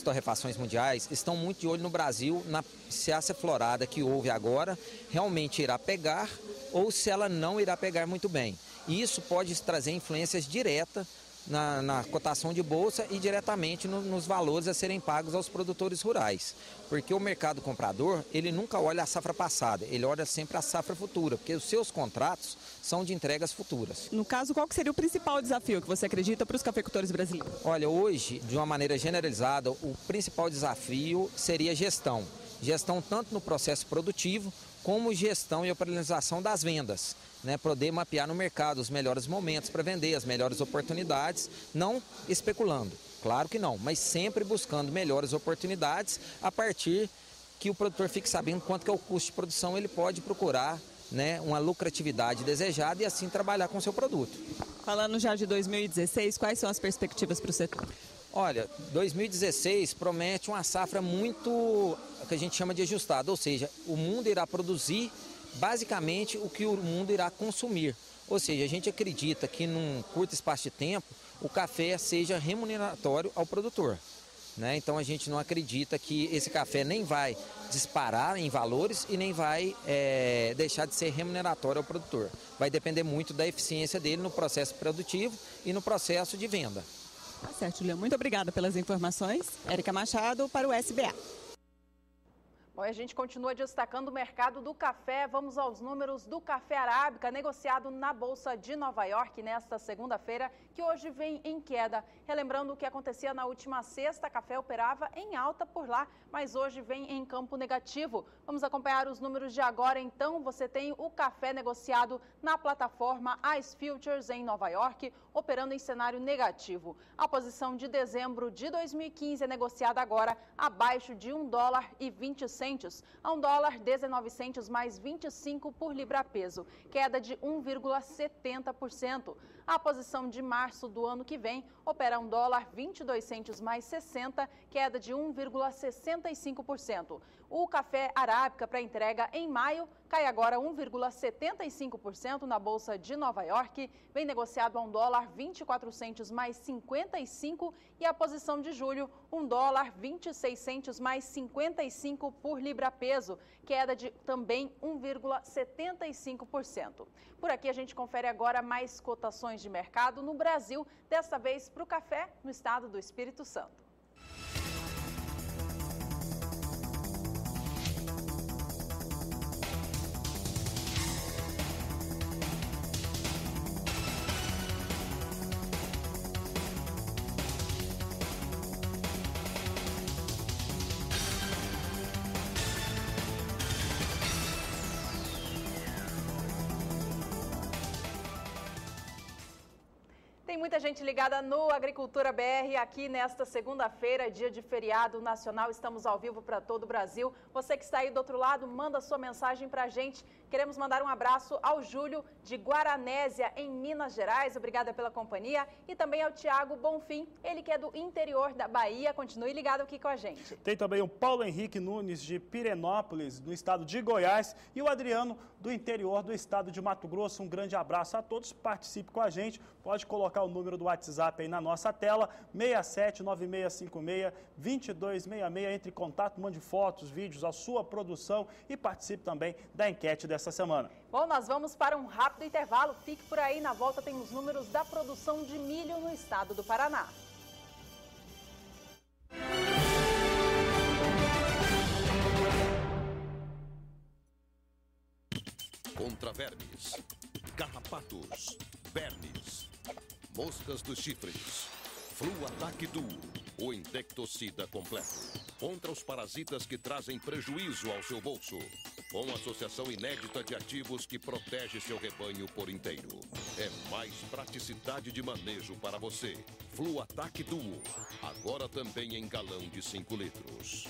torrefações mundiais estão muito de olho no Brasil, se essa florada que houve agora realmente irá pegar ou se ela não irá pegar muito bem. E isso pode trazer influências diretas na cotação de bolsa e diretamente nos valores a serem pagos aos produtores rurais. Porque o mercado comprador, ele nunca olha a safra passada, ele olha sempre a safra futura, porque os seus contratos são de entregas futuras. No caso, qual que seria o principal desafio que você acredita para os cafeicultores brasileiros? Olha, hoje, de uma maneira generalizada, o principal desafio seria gestão. Gestão tanto no processo produtivo, como gestão e operacionalização das vendas. Poder mapear no mercado os melhores momentos para vender, as melhores oportunidades, não especulando, claro que não, mas sempre buscando melhores oportunidades a partir que o produtor fique sabendo quanto que é o custo de produção, ele pode procurar uma lucratividade desejada e assim trabalhar com o seu produto. Falando já de 2016, quais são as perspectivas para o setor? Olha, 2016 promete uma safra muito, que a gente chama de ajustada, ou seja, o mundo irá produzir basicamente o que o mundo irá consumir. Ou seja, a gente acredita que num curto espaço de tempo o café seja remuneratório ao produtor. Então a gente não acredita que esse café nem vai disparar em valores e nem vai deixar de ser remuneratório ao produtor. Vai depender muito da eficiência dele no processo produtivo e no processo de venda. Tá certo, Juliana. Muito obrigada pelas informações. Érica Machado para o SBA. Bom, a gente continua destacando o mercado do café. Vamos aos números do café arábica negociado na Bolsa de Nova York nesta segunda-feira, que hoje vem em queda. Relembrando o que acontecia na última sexta, café operava em alta por lá, mas hoje vem em campo negativo. Vamos acompanhar os números de agora. Então, você tem o café negociado na plataforma Ice Futures em Nova York, operando em cenário negativo. A posição de dezembro de 2015 é negociada agora abaixo de $1,20 a $1,19 mais 25 por libra-peso, queda de 1,70%. A posição de março do ano que vem opera $1,22 mais 60, queda de 1,65%. O café arábica para entrega em maio cai agora 1,75% na Bolsa de Nova York, vem negociado a $1,24 mais 55 e a posição de julho $1,26 mais 55 por libra-peso, queda de também 1,75%. Por aqui a gente confere agora mais cotações de mercado no Brasil, desta vez para o café no estado do Espírito Santo. Tem muita gente ligada no Agricultura BR aqui nesta segunda-feira, dia de feriado nacional. Estamos ao vivo para todo o Brasil. Você que está aí do outro lado, manda sua mensagem para a gente. Queremos mandar um abraço ao Júlio de Guaranésia, em Minas Gerais. Obrigada pela companhia. E também ao Tiago Bonfim, ele que é do interior da Bahia. Continue ligado aqui com a gente. Tem também o Paulo Henrique Nunes, de Pirenópolis, no estado de Goiás. E o Adriano, do interior do estado de Mato Grosso. Um grande abraço a todos. Participe com a gente. Pode colocar o número do WhatsApp aí na nossa tela, 6796562266. Entre em contato, mande fotos, vídeos, a sua produção e participe também da enquete dessa semana. Bom, nós vamos para um rápido intervalo. Fique por aí, na volta tem os números da produção de milho no estado do Paraná. Contra vermes, carrapatos, vermes, moscas dos chifres, Fluataque Duo, o insecticida completo. Contra os parasitas que trazem prejuízo ao seu bolso. Com associação inédita de ativos que protege seu rebanho por inteiro. É mais praticidade de manejo para você. Fluataque Duo, agora também em galão de 5 litros.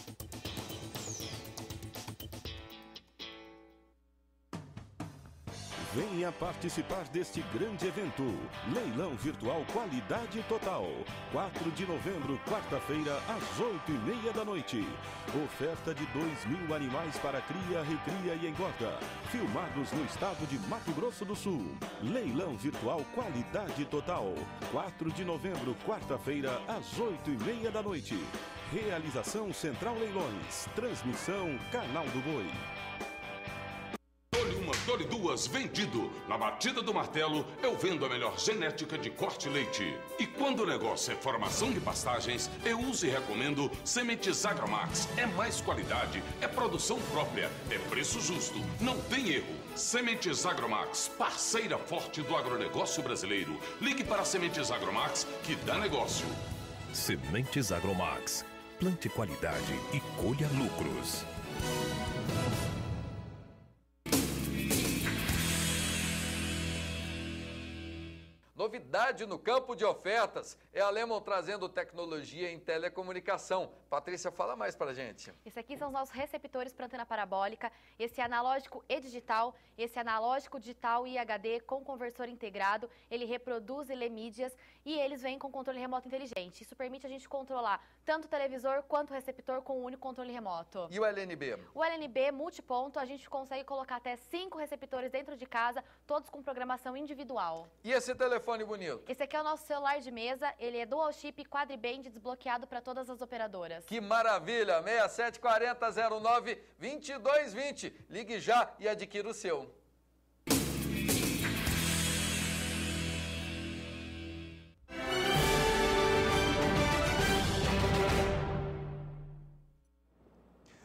Venha participar deste grande evento. Leilão virtual Qualidade Total. 4 de novembro, quarta-feira, às 8h30 da noite. Oferta de 2.000 animais para cria, recria e engorda. Filmados no estado de Mato Grosso do Sul. Leilão virtual Qualidade Total. 4 de novembro, quarta-feira, às 8h30 da noite. Realização Central Leilões. Transmissão Canal do Boi. Dole uma, dole duas, vendido. Na batida do martelo, eu vendo a melhor genética de corte leite. E quando o negócio é formação de pastagens, eu uso e recomendo Sementes Agromax. É mais qualidade, é produção própria, é preço justo, não tem erro. Sementes Agromax, parceira forte do agronegócio brasileiro. Ligue para Sementes Agromax, que dá negócio. Sementes Agromax. Plante qualidade e colha lucros. Novidade no campo de ofertas é a Lemon trazendo tecnologia em telecomunicação. Patrícia, fala mais pra gente. Esse aqui são os nossos receptores para antena parabólica. Esse é analógico e digital, esse é analógico, digital e HD com conversor integrado. Ele reproduz e lê mídias e eles vêm com controle remoto inteligente. Isso permite a gente controlar tanto o televisor quanto o receptor com um único controle remoto. E o LNB? O LNB multiponto, a gente consegue colocar até 5 receptores dentro de casa, todos com programação individual. E esse telefone bonito? Esse aqui é o nosso celular de mesa, ele é dual chip quadriband desbloqueado para todas as operadoras. Que maravilha! 674009-2220. Ligue já e adquira o seu.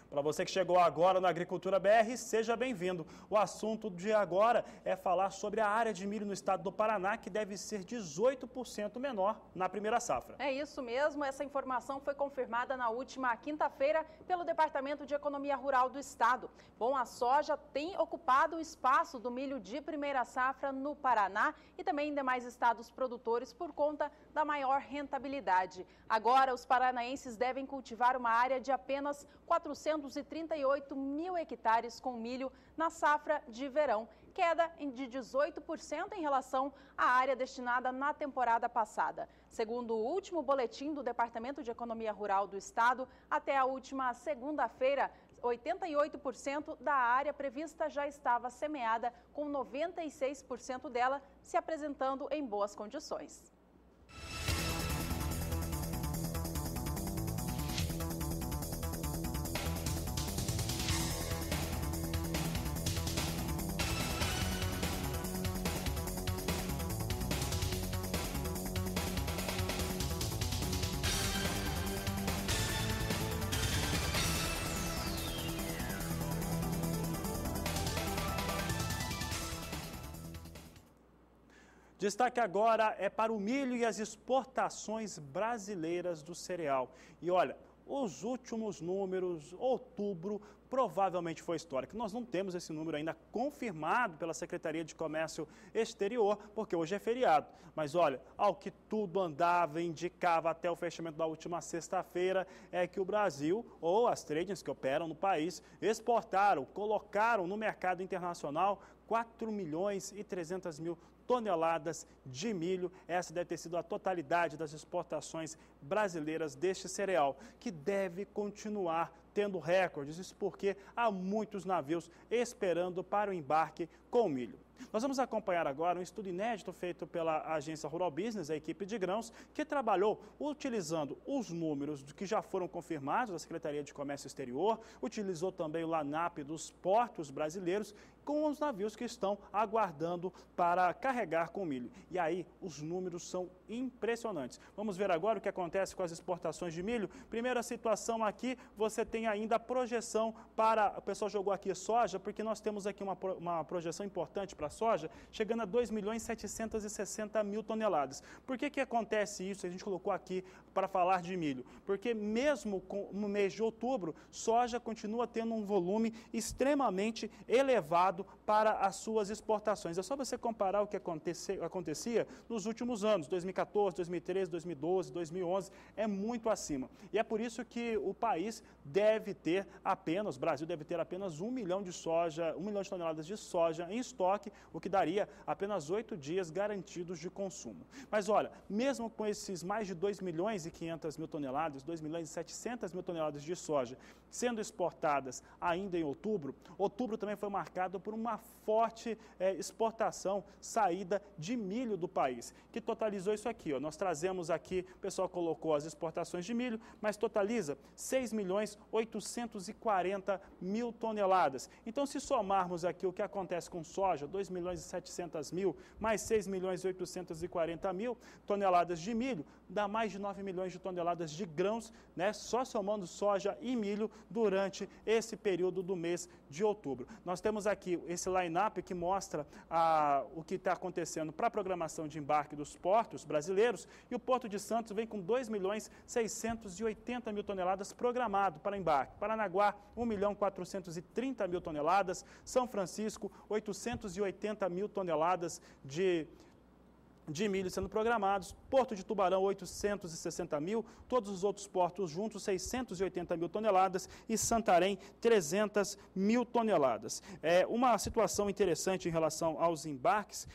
Para você que chegou agora na Agricultura BR, seja bem-vindo. O assunto de agora é falar sobre a área de milho no estado do Paraná, que deve ser 18% menor na primeira safra. É isso mesmo, essa informação foi confirmada na última quinta-feira pelo Departamento de Economia Rural do estado. Bom, a soja tem ocupado o espaço do milho de primeira safra no Paraná e também em demais estados produtores por conta da maior rentabilidade. Agora, os paranaenses devem cultivar uma área de apenas 438 mil hectares com milho na safra de verão, queda de 18% em relação à área destinada na temporada passada. Segundo o último boletim do Departamento de Economia Rural do Estado, até a última segunda-feira, 88% da área prevista já estava semeada, com 96% dela se apresentando em boas condições. Destaque agora é para o milho e as exportações brasileiras do cereal. E olha, os últimos números, outubro, provavelmente foi histórico. Nós não temos esse número ainda confirmado pela Secretaria de Comércio Exterior, porque hoje é feriado. Mas olha, ao que tudo andava, indicava até o fechamento da última sexta-feira, é que o Brasil, ou as tradings que operam no país, exportaram, colocaram no mercado internacional 4.300.000 toneladas de milho. Essa deve ter sido a totalidade das exportações brasileiras deste cereal, que deve continuar tendo recordes. Isso porque há muitos navios esperando para o embarque com o milho. Nós vamos acompanhar agora um estudo inédito feito pela agência Rural Business, a equipe de grãos, que trabalhou utilizando os números que já foram confirmados da Secretaria de Comércio Exterior, utilizou também o LANAP dos portos brasileiros, com os navios que estão aguardando para carregar com milho. E aí, os números são impressionantes. Vamos ver agora o que acontece com as exportações de milho. Primeira situação aqui, você tem ainda a projeção para... O pessoal jogou aqui soja, porque nós temos aqui uma projeção importante para a soja, chegando a 2.760.000 toneladas. Por que acontece isso? A gente colocou aqui para falar de milho. Porque mesmo no mês de outubro, soja continua tendo um volume extremamente elevado voltado para as suas exportações. É só você comparar o que acontecia nos últimos anos, 2014, 2013, 2012, 2011, é muito acima. E é por isso que o país deve ter apenas, o Brasil deve ter apenas 1 milhão de toneladas de soja em estoque, o que daria apenas 8 dias garantidos de consumo. Mas olha, mesmo com esses mais de 2 milhões e 500 mil toneladas, 2 milhões e 700 mil toneladas de soja sendo exportadas ainda em outubro, outubro também foi marcado por uma forte exportação, saída de milho do país, que totalizou isso aqui. Ó. Nós trazemos aqui, o pessoal colocou as exportações de milho, mas totaliza 6 milhões 840 mil toneladas. Então, se somarmos aqui o que acontece com soja, 2 milhões e 700 mil, mais 6 milhões e 840 mil toneladas de milho, dá mais de 9 milhões de toneladas de grãos, né, só somando soja e milho durante esse período do mês de outubro. Nós temos aqui esse line-up que mostra o que está acontecendo para a programação de embarque dos portos brasileiros, e o Porto de Santos vem com 2 milhões 680 mil toneladas programado para embarque. Paranaguá, 1 milhão 430 mil toneladas. São Francisco, 880 mil toneladas de milho sendo programados, Porto de Tubarão 860 mil, todos os outros portos juntos 680 mil toneladas e Santarém 300 mil toneladas. Uma situação interessante em relação aos embarques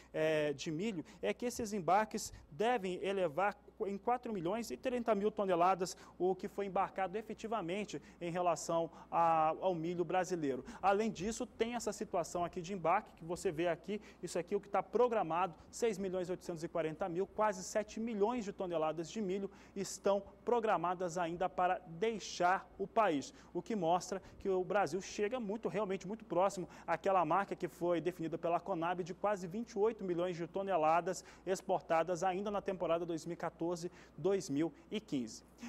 de milho é que esses embarques devem elevar em 4 milhões e 30 mil toneladas o que foi embarcado efetivamente em relação ao milho brasileiro. Além disso, tem essa situação aqui de embarque, que você vê aqui, isso aqui é o que está programado, 6 milhões e 840 mil, quase 7 milhões de toneladas de milho estão programadas ainda para deixar o país, o que mostra que o Brasil chega realmente muito próximo àquela marca que foi definida pela Conab de quase 28 milhões de toneladas exportadas ainda na temporada 2014-2015.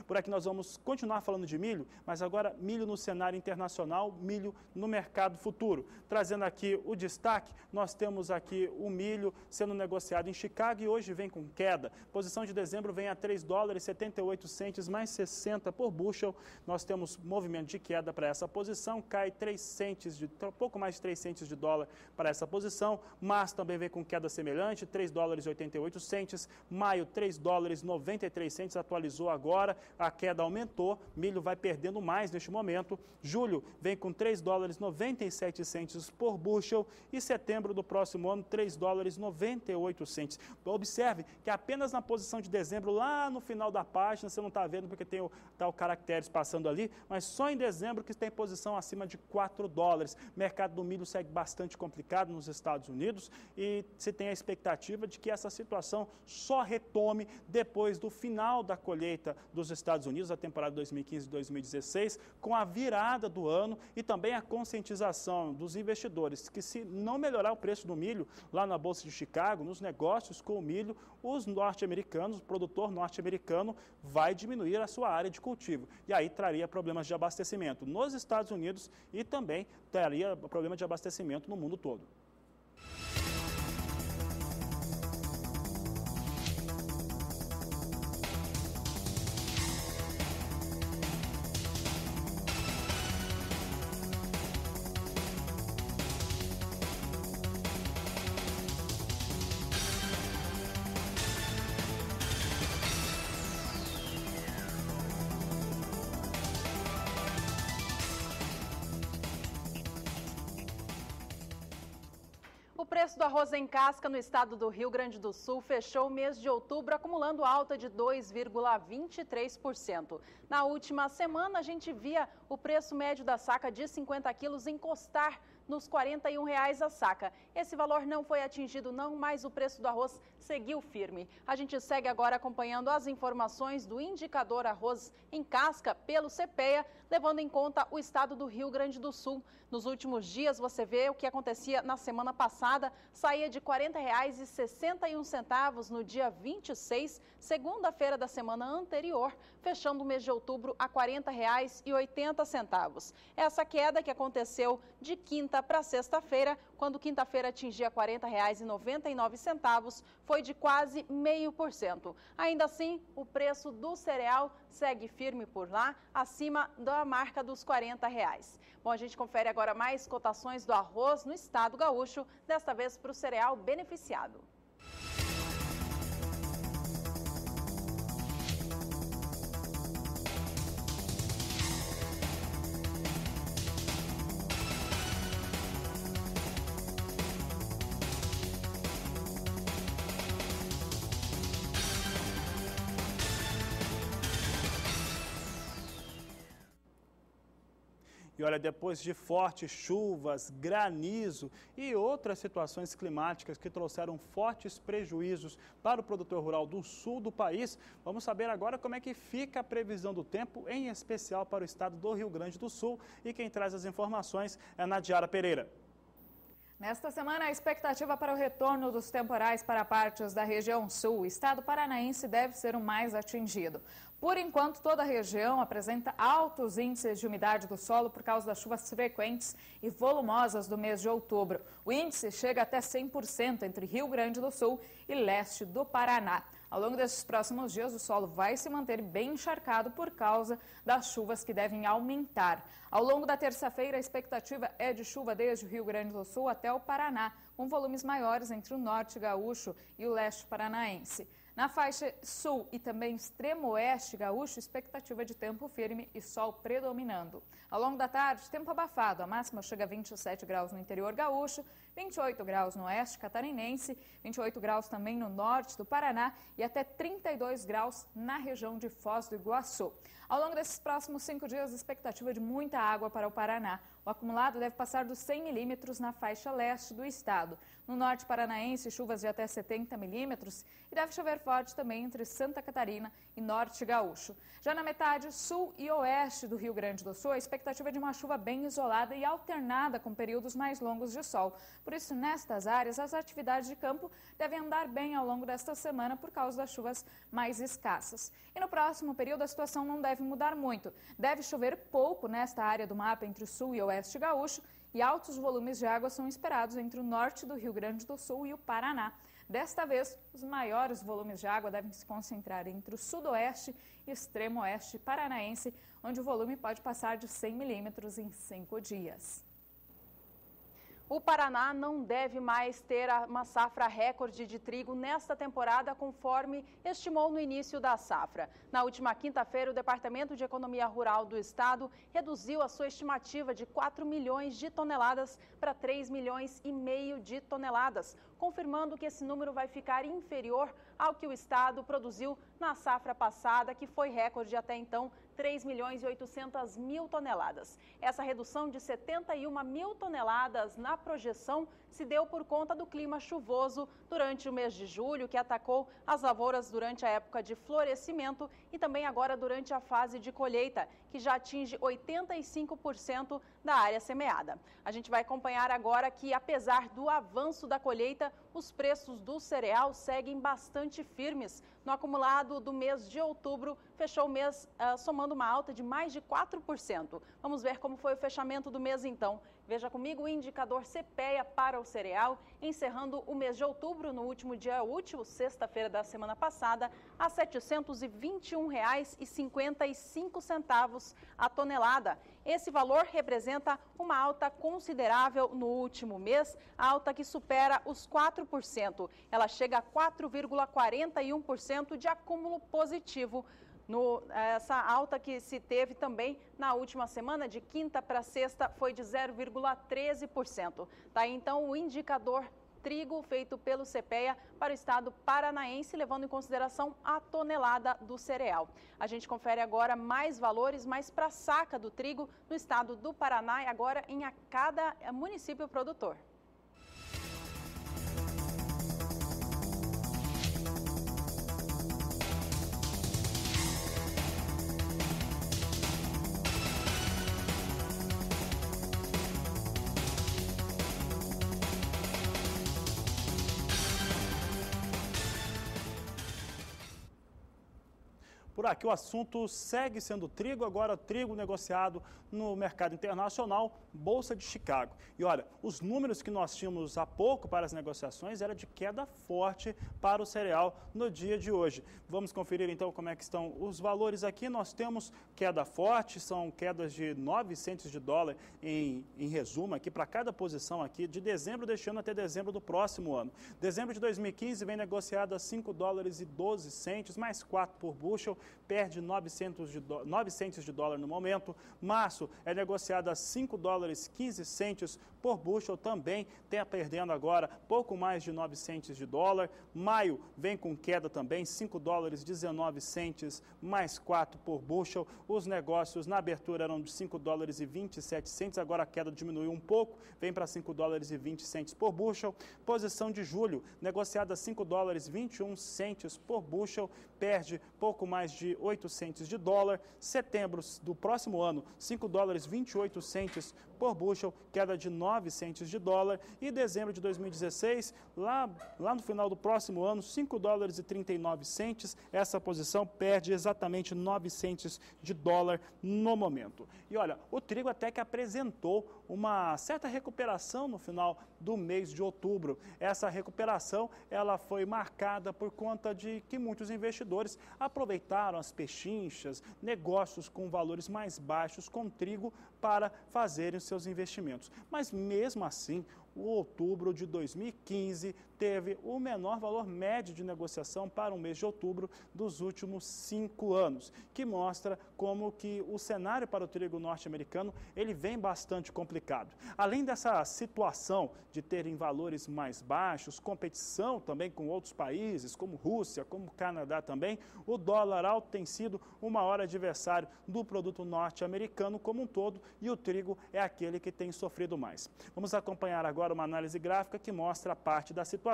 Por aqui nós vamos continuar falando de milho, mas agora milho no cenário internacional, milho no mercado futuro. Trazendo aqui o destaque, nós temos aqui o milho sendo negociado em Chicago e hoje vem com queda. Posição de dezembro vem a 3 dólares 78 centes mais 60 por bushel. Nós temos movimento de queda para essa posição, cai 3 centes, pouco mais de 3 centes de dólar para essa posição. Março também vem com queda semelhante, 3 dólares 88 centes. Maio, 3 dólares 93 centes, atualizou agora, a queda aumentou, milho vai perdendo mais neste momento. Julho vem com 3 dólares 97 centes por bushel e setembro do próximo ano, 3 dólares 98 centes. Observe que apenas na posição de dezembro, lá no final da página, você não está vendo porque tem o caracteres passando ali, mas só em dezembro que tem posição acima de 4 dólares. O mercado do milho segue bastante complicado nos Estados Unidos e se tem a expectativa de que essa situação só retome depois do final da colheita dos Estados Unidos, a temporada 2015-2016, com a virada do ano e também a conscientização dos investidores que, se não melhorar o preço do milho lá na Bolsa de Chicago, nos negócios com o milho, os norte-americanos, o produtor norte-americano vai diminuir a sua área de cultivo e aí traria problemas de abastecimento nos Estados Unidos e também traria problema de abastecimento no mundo todo. O preço do arroz em casca no estado do Rio Grande do Sul fechou o mês de outubro acumulando alta de 2,23%. Na última semana, a gente via o preço médio da saca de 50 quilos encostar nos R$ 41 a saca. Esse valor não foi atingido não, mas o preço do arroz seguiu firme. A gente segue agora acompanhando as informações do indicador arroz em casca pelo CPEA, levando em conta o estado do Rio Grande do Sul. Nos últimos dias, você vê o que acontecia na semana passada, saía de R$ 40,61 no dia 26, segunda-feira da semana anterior, fechando o mês de outubro a R$ 40,80. Essa queda que aconteceu de quinta para sexta-feira, quando quinta-feira atingia R$ 40,99, foi de quase 0,5%. Ainda assim, o preço do cereal segue firme por lá, acima da marca dos R$ 40. Bom, a gente confere agora mais cotações do arroz no estado gaúcho, desta vez para o cereal beneficiado. E olha, depois de fortes chuvas, granizo e outras situações climáticas que trouxeram fortes prejuízos para o produtor rural do sul do país, vamos saber agora como é que fica a previsão do tempo, em especial para o estado do Rio Grande do Sul. E quem traz as informações é a Nadiara Pereira. Nesta semana, a expectativa para o retorno dos temporais para partes da região sul. O estado paranaense deve ser o mais atingido. Por enquanto, toda a região apresenta altos índices de umidade do solo por causa das chuvas frequentes e volumosas do mês de outubro. O índice chega até 100% entre Rio Grande do Sul e leste do Paraná. Ao longo desses próximos dias, o solo vai se manter bem encharcado por causa das chuvas que devem aumentar. Ao longo da terça-feira, a expectativa é de chuva desde o Rio Grande do Sul até o Paraná, com volumes maiores entre o norte gaúcho e o leste paranaense. Na faixa sul e também extremo oeste gaúcho, expectativa de tempo firme e sol predominando. Ao longo da tarde, tempo abafado. A máxima chega a 27 graus no interior gaúcho, 28 graus no oeste catarinense, 28 graus também no norte do Paraná e até 32 graus na região de Foz do Iguaçu. Ao longo desses próximos 5 dias, expectativa de muita água para o Paraná. O acumulado deve passar dos 100 milímetros na faixa leste do estado. No norte paranaense, chuvas de até 70 milímetros e deve chover forte também entre Santa Catarina e norte gaúcho. Já na metade sul e oeste do Rio Grande do Sul, a expectativa é de uma chuva bem isolada e alternada com períodos mais longos de sol. Por isso, nestas áreas, as atividades de campo devem andar bem ao longo desta semana por causa das chuvas mais escassas. E no próximo período, a situação não deve mudar muito. Deve chover pouco nesta área do mapa entre o sul e oeste gaúcho e altos volumes de água são esperados entre o norte do Rio Grande do Sul e o Paraná. Desta vez, os maiores volumes de água devem se concentrar entre o sudoeste e extremo oeste paranaense, onde o volume pode passar de 100 milímetros em 5 dias. O Paraná não deve mais ter uma safra recorde de trigo nesta temporada, conforme estimou no início da safra. Na última quinta-feira, o Departamento de Economia Rural do Estado reduziu a sua estimativa de 4 milhões de toneladas para 3,5 milhões de toneladas, confirmando que esse número vai ficar inferior ao que o Estado produziu na safra passada, que foi recorde até então, 3.800.000 toneladas. Essa redução de 71 mil toneladas na projeção se deu por conta do clima chuvoso durante o mês de julho, que atacou as lavouras durante a época de florescimento e também agora durante a fase de colheita, que já atinge 85% da área semeada. A gente vai acompanhar agora que, apesar do avanço da colheita, os preços do cereal seguem bastante firmes. No acumulado do mês de outubro, fechou o mês somando uma alta de mais de 4%. Vamos ver como foi o fechamento do mês então. Veja comigo o indicador CPEA para o cereal, encerrando o mês de outubro no último dia útil, sexta-feira da semana passada, a R$ 721,55 a tonelada. Esse valor representa uma alta considerável no último mês, alta que supera os 4%. Ela chega a 4,41% de acúmulo positivo. Essa alta que se teve também na última semana, de quinta para sexta, foi de 0,13%. Tá aí, então, o indicador trigo feito pelo CPEA para o estado paranaense, levando em consideração a tonelada do cereal. A gente confere agora mais valores, mais para a saca do trigo no estado do Paraná e agora em cada município produtor. Por aqui o assunto segue sendo trigo, agora trigo negociado no mercado internacional, Bolsa de Chicago. E olha, os números que nós tínhamos há pouco para as negociações era de queda forte para o cereal no dia de hoje. Vamos conferir então como é que estão os valores aqui. Nós temos queda forte, são quedas de 9 centes de dólar em resumo aqui para cada posição aqui de dezembro deste ano até dezembro do próximo ano. Dezembro de 2015 vem negociado a 5 dólares e 12 centes, mais 4 por bushel, perde 9 centes de dólar no momento. Março é negociado a 5 dólares 15 centes por bushel, também está perdendo agora pouco mais de 9 centes de dólar. Maio vem com queda também, 5 dólares 19 centes, mais 4 por bushel. Os negócios na abertura eram de 5 dólares e 27 centes, agora a queda diminuiu um pouco, vem para 5 dólares e 20 centes por bushel. Posição de julho, negociada a 5 dólares 21 centes por bushel, perde pouco mais de 8 centes de dólar. Setembro do próximo ano, 5 dólares 28 centes por bushel, queda de 9 centes de dólar. E dezembro de 2016, lá no final do próximo ano, 5 dólares e 39 centes, essa posição perde exatamente 9 centes de dólar no momento. E olha, o trigo até que apresentou uma certa recuperação no final do mês de outubro. Essa recuperação ela foi marcada por conta de que muitos investidores aproveitaram as pechinchas, negócios com valores mais baixos com trigo para fazerem seus investimentos. Mas mesmo assim, o outubro de 2015 teve o menor valor médio de negociação para o mês de outubro dos últimos 5 anos, que mostra como que o cenário para o trigo norte-americano ele vem bastante complicado. Além dessa situação de terem valores mais baixos, competição também com outros países, como Rússia, como Canadá também, o dólar alto tem sido o maior adversário do produto norte-americano como um todo, e o trigo é aquele que tem sofrido mais. Vamos acompanhar agora uma análise gráfica que mostra parte da situação.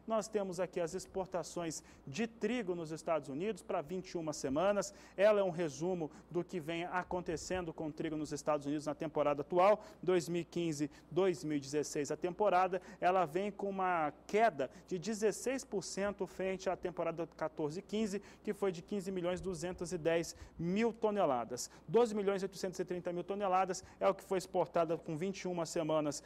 Nós temos aqui as exportações de trigo nos Estados Unidos para 21 semanas. Ela é um resumo do que vem acontecendo com o trigo nos Estados Unidos na temporada atual, 2015-2016 a temporada. Ela vem com uma queda de 16% frente à temporada 14-15, que foi de 15.210.000 toneladas. 12.830.000 toneladas é o que foi exportada com 21 semanas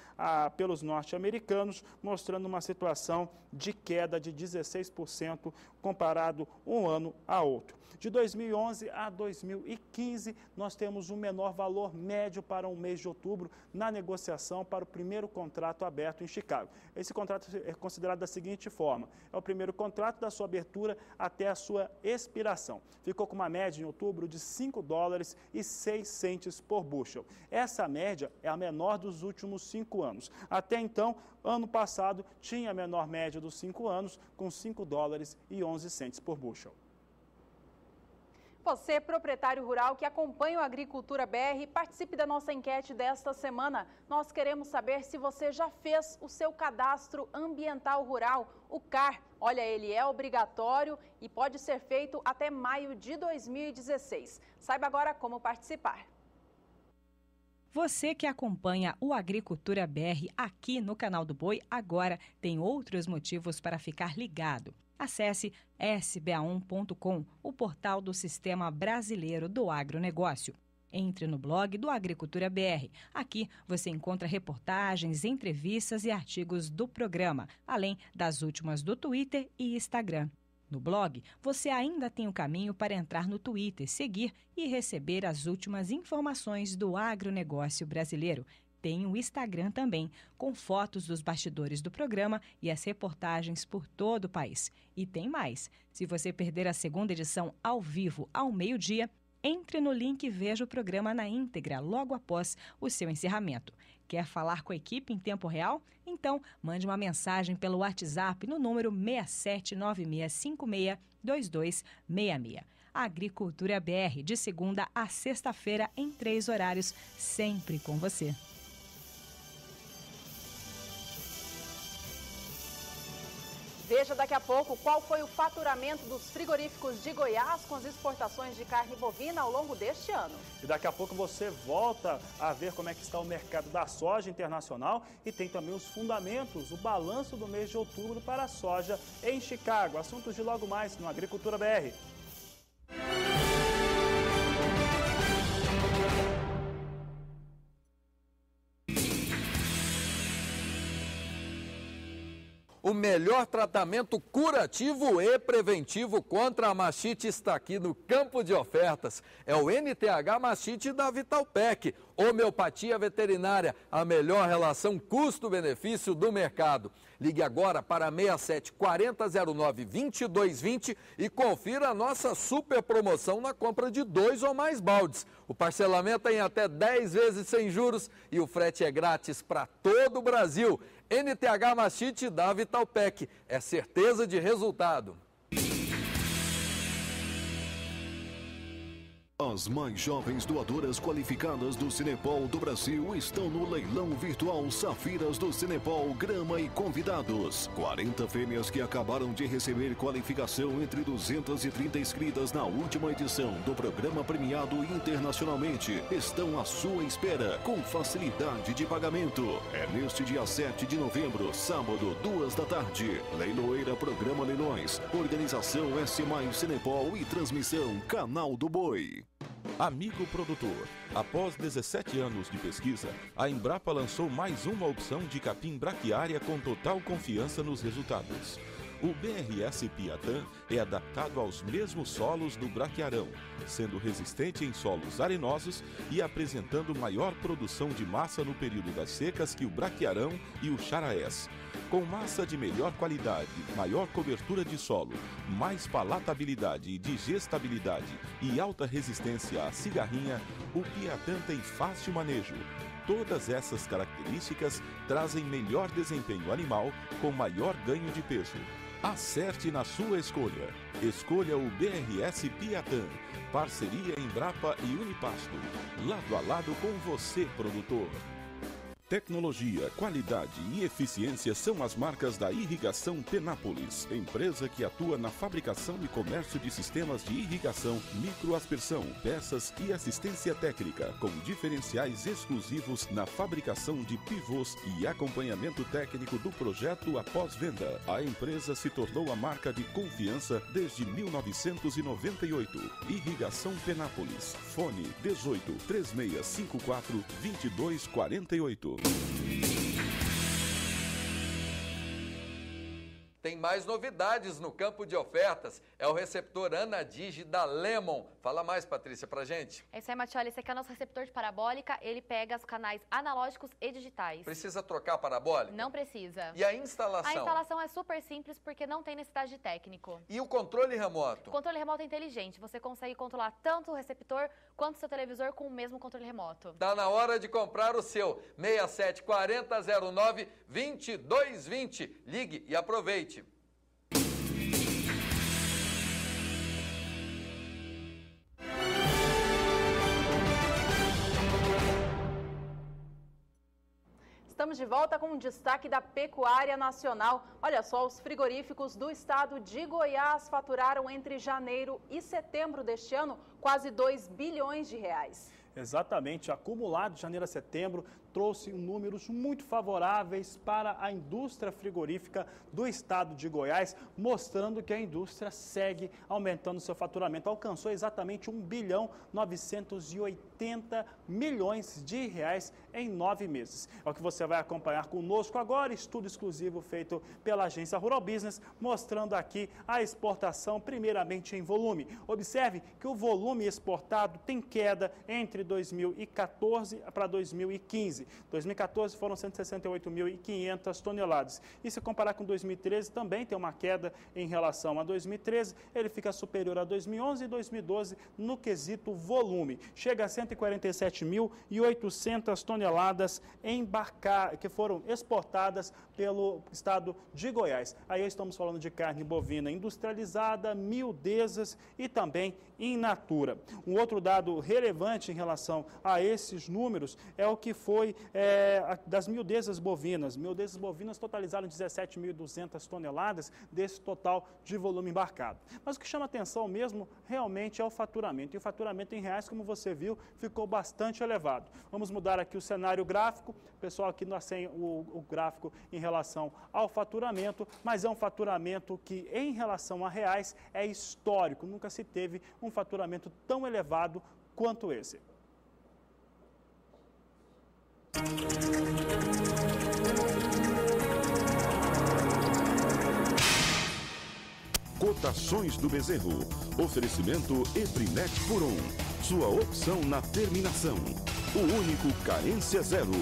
pelos norte-americanos, mostrando uma situação de queda de 16% comparado um ano a outro. De 2011 a 2015, nós temos um menor valor médio para o mês de outubro na negociação para o primeiro contrato aberto em Chicago. Esse contrato é considerado da seguinte forma: é o primeiro contrato da sua abertura até a sua expiração. Ficou com uma média em outubro de 5 dólares e 6 centes por bushel. Essa média é a menor dos últimos 5 anos. Até então, ano passado, tinha a menor média dos 5 anos, com 5 dólares e 11 centes por bushel. Você, proprietário rural que acompanha o Agricultura BR, participe da nossa enquete desta semana. Nós queremos saber se você já fez o seu cadastro ambiental rural, o CAR. Olha, ele é obrigatório e pode ser feito até maio de 2016. Saiba agora como participar. Você que acompanha o Agricultura BR aqui no canal do Boi, agora tem outros motivos para ficar ligado. Acesse sba1.com, o portal do Sistema Brasileiro do Agronegócio. Entre no blog do Agricultura BR. Aqui você encontra reportagens, entrevistas e artigos do programa, além das últimas do Twitter e Instagram. No blog, você ainda tem o caminho para entrar no Twitter, seguir e receber as últimas informações do agronegócio brasileiro. Tem o Instagram também, com fotos dos bastidores do programa e as reportagens por todo o país. E tem mais. Se você perder a segunda edição ao vivo ao meio-dia, entre no link e veja o programa na íntegra logo após o seu encerramento. Quer falar com a equipe em tempo real? Então, mande uma mensagem pelo WhatsApp no número 6796562266. Agricultura BR, de segunda a sexta-feira, em 3 horários, sempre com você. Veja daqui a pouco qual foi o faturamento dos frigoríficos de Goiás com as exportações de carne bovina ao longo deste ano. E daqui a pouco você volta a ver como é que está o mercado da soja internacional e tem também os fundamentos, o balanço do mês de outubro para a soja em Chicago. Assuntos de logo mais no Agricultura BR. O melhor tratamento curativo e preventivo contra a mastite está aqui no campo de ofertas. É o NTH Mastite da Vitalpec. Homeopatia veterinária, a melhor relação custo-benefício do mercado. Ligue agora para 67 4009 2220 e confira a nossa super promoção na compra de 2 ou mais baldes. O parcelamento é em até 10 vezes sem juros e o frete é grátis para todo o Brasil. NTH Mastite da Vitalpec. É certeza de resultado. As mais jovens doadoras qualificadas do Cinepol do Brasil estão no leilão virtual Safiras do Cinepol Grama e Convidados. 40 fêmeas que acabaram de receber qualificação entre 230 inscritas na última edição do programa premiado internacionalmente estão à sua espera com facilidade de pagamento. É neste dia 7 de novembro, sábado, 2 da tarde. Leiloeira Programa Leilões. Organização S+ Cinepol e transmissão Canal do Boi. Amigo produtor, após 17 anos de pesquisa, a Embrapa lançou mais uma opção de capim braquiária com total confiança nos resultados. O BRS Piatã é adaptado aos mesmos solos do braquiarão, sendo resistente em solos arenosos e apresentando maior produção de massa no período das secas que o braquiarão e o charaés. Com massa de melhor qualidade, maior cobertura de solo, mais palatabilidade e digestibilidade e alta resistência à cigarrinha, o Piatã tem fácil manejo. Todas essas características trazem melhor desempenho animal com maior ganho de peso. Acerte na sua escolha. Escolha o BRS Piatã. Parceria Embrapa e Unipasto. Lado a lado com você, produtor. Tecnologia, qualidade e eficiência são as marcas da Irrigação Penápolis, empresa que atua na fabricação e comércio de sistemas de irrigação, microaspersão, peças e assistência técnica, com diferenciais exclusivos na fabricação de pivôs e acompanhamento técnico do projeto após venda. A empresa se tornou a marca de confiança desde 1998. Irrigação Penápolis. Fone 18 3654 2248. Tem mais novidades no campo de ofertas. É o receptor Anadigi da Lemon. Fala mais, Patrícia, pra gente. É isso aí, Matioli. Esse aqui é o nosso receptor de parabólica. Ele pega os canais analógicos e digitais. Precisa trocar a parabólica? Não precisa. E a instalação? A instalação é super simples porque não tem necessidade de técnico. E o controle remoto? O controle remoto é inteligente. Você consegue controlar tanto o receptor quanto o seu televisor com o mesmo controle remoto. Tá na hora de comprar o seu. 67 4009 2220. Ligue e aproveite. Estamos de volta com um destaque da pecuária nacional. Olha só, os frigoríficos do estado de Goiás faturaram entre janeiro e setembro deste ano quase 2 bilhões de reais. Exatamente, acumulado de janeiro a setembro, trouxe números muito favoráveis para a indústria frigorífica do estado de Goiás, mostrando que a indústria segue aumentando seu faturamento. Alcançou exatamente 1 bilhão 980 milhões de reais em 9 meses. É o que você vai acompanhar conosco agora, estudo exclusivo feito pela agência Rural Business, mostrando aqui a exportação primeiramente em volume. Observe que o volume exportado tem queda entre 2014 para 2015. 2014 foram 168.500 toneladas. E se comparar com 2013, também tem uma queda em relação a 2013. Ele fica superior a 2011 e 2012 no quesito volume. Chega a 147.800 toneladas que foram exportadas pelo estado de Goiás. Aí estamos falando de carne bovina industrializada, miudezas e também in natura. Um outro dado relevante em relação a esses números é o que foi das miudezas bovinas. Miudezas bovinas totalizaram 17.200 toneladas desse total de volume embarcado. Mas o que chama atenção mesmo realmente é o faturamento. E o faturamento em reais, como você viu, ficou bastante elevado. Vamos mudar aqui o cenário gráfico. Pessoal, aqui nós temos o gráfico em relação ao faturamento, mas é um faturamento que, em relação a reais, é histórico. Nunca se teve um faturamento tão elevado quanto esse. Cotações do Bezerro. Oferecimento Eprinet por 1. Sua opção na terminação. O único carência zero.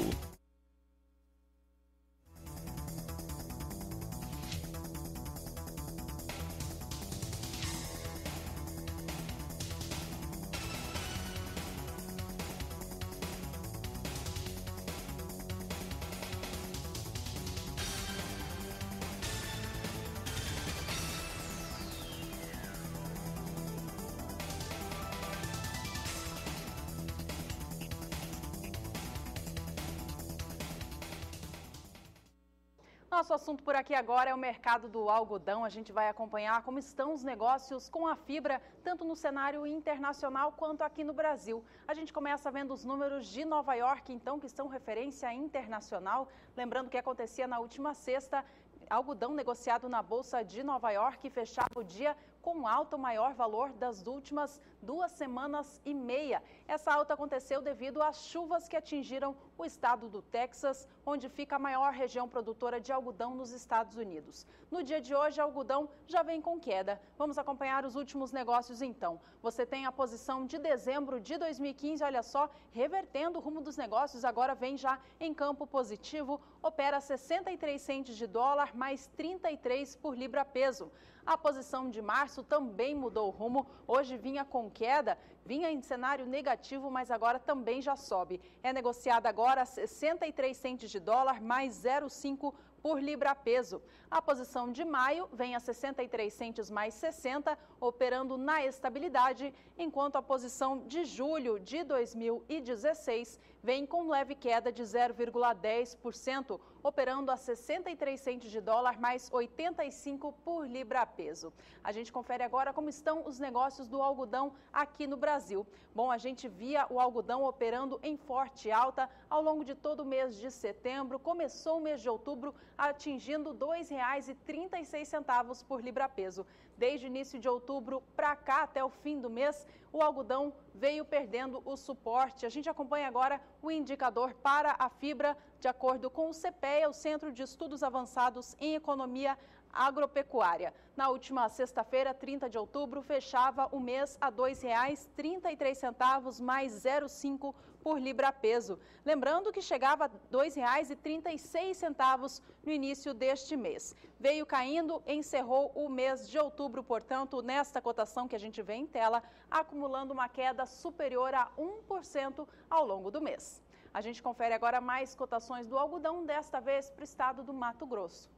Nosso assunto por aqui agora é o mercado do algodão. A gente vai acompanhar como estão os negócios com a fibra, tanto no cenário internacional quanto aqui no Brasil. A gente começa vendo os números de Nova York, então, que são referência internacional. Lembrando que acontecia na última sexta, algodão negociado na Bolsa de Nova York fechava o dia com alta, o maior valor das últimas 2 semanas e meia. Essa alta aconteceu devido às chuvas que atingiram o estado do Texas, onde fica a maior região produtora de algodão nos Estados Unidos. No dia de hoje, o algodão já vem com queda. Vamos acompanhar os últimos negócios então. Você tem a posição de dezembro de 2015, olha só, revertendo o rumo dos negócios, agora vem já em campo positivo, opera 63 centes de dólar, mais 33 por libra peso. A posição de março também mudou o rumo, hoje vinha com queda, vinha em cenário negativo, mas agora também já sobe. É negociada agora a 63 centes de dólar, mais 0,5 por libra peso. A posição de maio vem a 63 centes mais 60, operando na estabilidade, enquanto a posição de julho de 2016 vem com leve queda de 0,10%, operando a 63 centes de dólar mais 85 por libra peso. A gente confere agora como estão os negócios do algodão aqui no Brasil. Bom, a gente via o algodão operando em forte alta ao longo de todo o mês de setembro. Começou o mês de outubro atingindo R$ 2,36 por libra peso. Desde o início de outubro para cá, até o fim do mês, o algodão veio perdendo o suporte. A gente acompanha agora o indicador para a fibra, de acordo com o CPEA, o Centro de Estudos Avançados em Economia Agropecuária. Na última sexta-feira, 30 de outubro, fechava o mês a R$ 2,33 mais 0,5 por libra peso. Lembrando que chegava a R$ 2,36 no início deste mês. Veio caindo, encerrou o mês de outubro, portanto, nesta cotação que a gente vê em tela, acumulando uma queda superior a 1% ao longo do mês. A gente confere agora mais cotações do algodão, desta vez para o estado do Mato Grosso.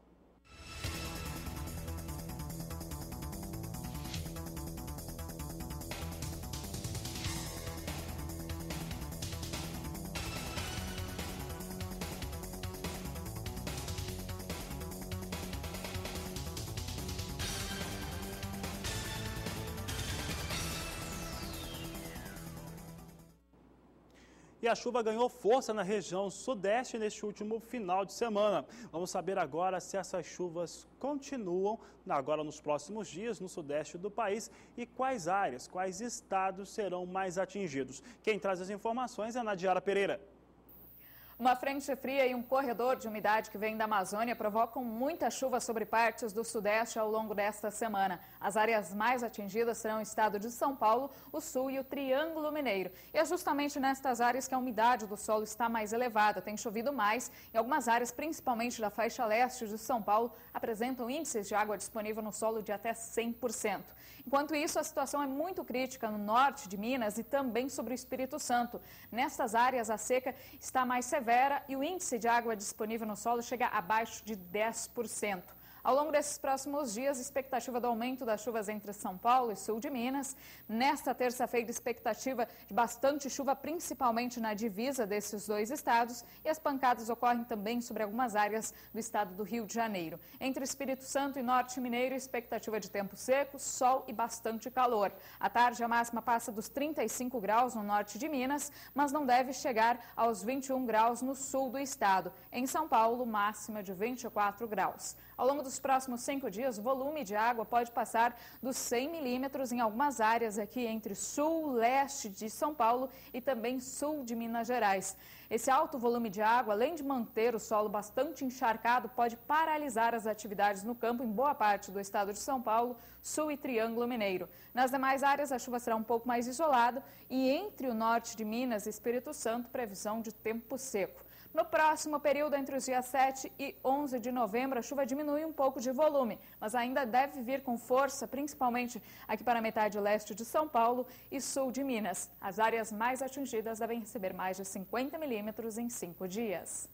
E a chuva ganhou força na região sudeste neste último final de semana. Vamos saber agora se essas chuvas continuam agora nos próximos dias no sudeste do país e quais áreas, quais estados serão mais atingidos. Quem traz as informações é a Nadiara Pereira. Uma frente fria e um corredor de umidade que vem da Amazônia provocam muita chuva sobre partes do sudeste ao longo desta semana. As áreas mais atingidas serão o estado de São Paulo, o sul e o Triângulo Mineiro. E é justamente nestas áreas que a umidade do solo está mais elevada. Tem chovido mais e algumas áreas, principalmente da faixa leste de São Paulo, apresentam índices de água disponível no solo de até 100%. Enquanto isso, a situação é muito crítica no norte de Minas e também sobre o Espírito Santo. Nestas áreas, a seca está mais severa e o índice de água disponível no solo chega abaixo de 10%. Ao longo desses próximos dias, expectativa do aumento das chuvas entre São Paulo e sul de Minas. Nesta terça-feira, expectativa de bastante chuva, principalmente na divisa desses dois estados. E as pancadas ocorrem também sobre algumas áreas do estado do Rio de Janeiro. Entre Espírito Santo e Norte Mineiro, expectativa de tempo seco, sol e bastante calor. À tarde, a máxima passa dos 35 graus no norte de Minas, mas não deve chegar aos 21 graus no sul do estado. Em São Paulo, máxima de 24 graus. Ao longo dos próximos 5 dias, o volume de água pode passar dos 100 milímetros em algumas áreas aqui entre sul, leste de São Paulo e também sul de Minas Gerais. Esse alto volume de água, além de manter o solo bastante encharcado, pode paralisar as atividades no campo em boa parte do estado de São Paulo, sul e Triângulo Mineiro. Nas demais áreas, a chuva será um pouco mais isolada e entre o norte de Minas e Espírito Santo, previsão de tempo seco. No próximo período, entre os dias 7 e 11 de novembro, a chuva diminui um pouco de volume, mas ainda deve vir com força, principalmente aqui para a metade leste de São Paulo e sul de Minas. As áreas mais atingidas devem receber mais de 50 milímetros em 5 dias.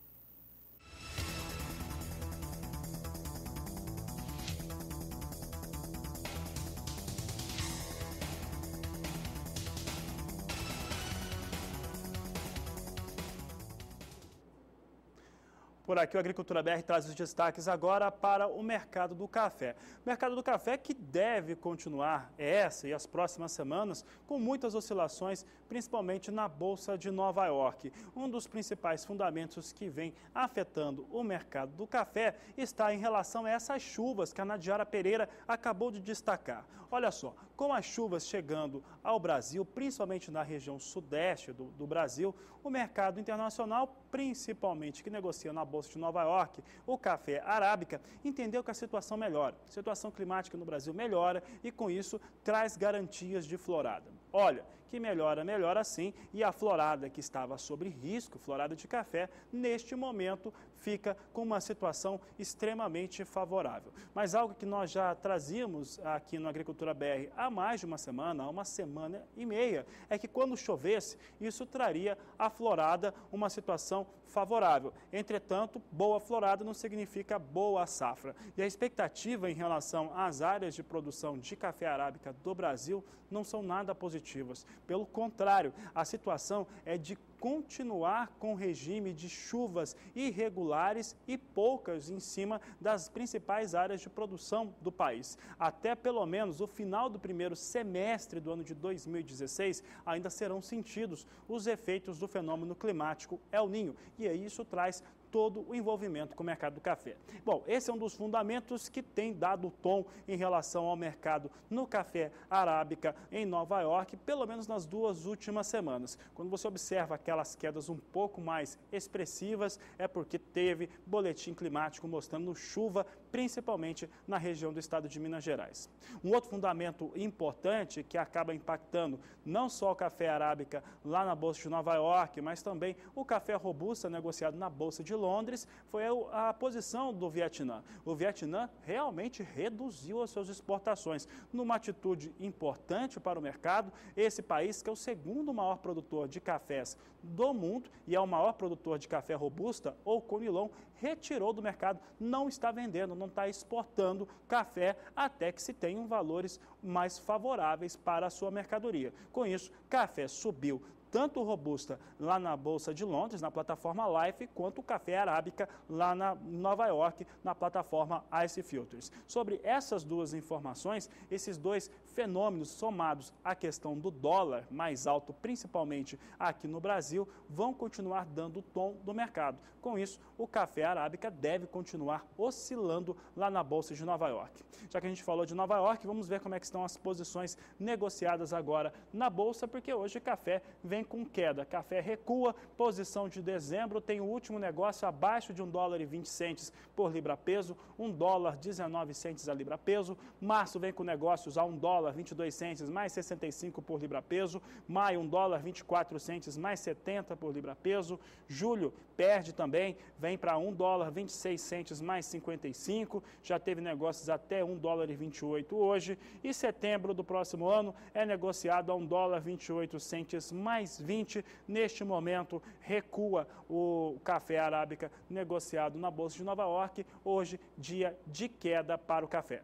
Por aqui o Agricultura BR traz os destaques agora para o mercado do café. O mercado do café que deve continuar essa e as próximas semanas com muitas oscilações, principalmente na Bolsa de Nova York. Um dos principais fundamentos que vem afetando o mercado do café está em relação a essas chuvas que a Nadiara Pereira acabou de destacar. Olha só, com as chuvas chegando ao Brasil, principalmente na região sudeste do Brasil, o mercado internacional, principalmente que negocia na Bolsa de Nova York, o café arábica, entendeu que a situação melhora. A situação climática no Brasil melhora e, com isso, traz garantias de florada. Olha, que melhora sim, e a florada que estava sob risco, florada de café, neste momento fica com uma situação extremamente favorável. Mas algo que nós já trazíamos aqui no Agricultura BR há mais de uma semana, há uma semana e meia, é que quando chovesse, isso traria à florada uma situação favorável. Entretanto, boa florada não significa boa safra. E a expectativa em relação às áreas de produção de café arábica do Brasil não são nada positivas. Pelo contrário, a situação é de continuar com o regime de chuvas irregulares e poucas em cima das principais áreas de produção do país. Até pelo menos o final do primeiro semestre do ano de 2016 ainda serão sentidos os efeitos do fenômeno climático El Niño, e aí isso traz todo o envolvimento com o mercado do café. Bom, esse é um dos fundamentos que tem dado tom em relação ao mercado no café arábica em Nova York, pelo menos nas 2 últimas semanas. Quando você observa aquelas quedas um pouco mais expressivas, é porque teve boletim climático mostrando chuva, principalmente na região do estado de Minas Gerais. Um outro fundamento importante que acaba impactando não só o café arábica lá na Bolsa de Nova York, mas também o café robusta negociado na Bolsa de Londres, foi a posição do Vietnã. O Vietnã realmente reduziu as suas exportações, numa atitude importante para o mercado. Esse país, que é o segundo maior produtor de cafés do mundo e é o maior produtor de café robusta ou conilon, retirou do mercado, não está vendendo, não está exportando café até que se tenham valores mais favoráveis para a sua mercadoria. Com isso, café subiu tanto o robusta lá na Bolsa de Londres, na plataforma Life, quanto o café arábica lá na Nova York, na plataforma Ice Filters. Sobre essas duas informações, esses dois fenômenos somados à questão do dólar mais alto, principalmente aqui no Brasil, vão continuar dando o tom do mercado. Com isso, o café arábica deve continuar oscilando lá na Bolsa de Nova York. Já que a gente falou de Nova York, vamos ver como é que estão as posições negociadas agora na Bolsa, porque hoje o café vem com queda. Café recua, posição de dezembro, tem o último negócio abaixo de $1,20 por libra-peso, $1,19 a libra-peso. Março vem com negócios a $1,22 mais 65 por libra-peso. Maio, $1,24 mais 70 por libra-peso. Julho perde também, vem para $1,26 mais 55. Já teve negócios até $1,28 hoje. E setembro do próximo ano é negociado a $1,28 mais 20. Neste momento, recua o café arábica negociado na Bolsa de Nova York. Hoje, dia de queda para o café.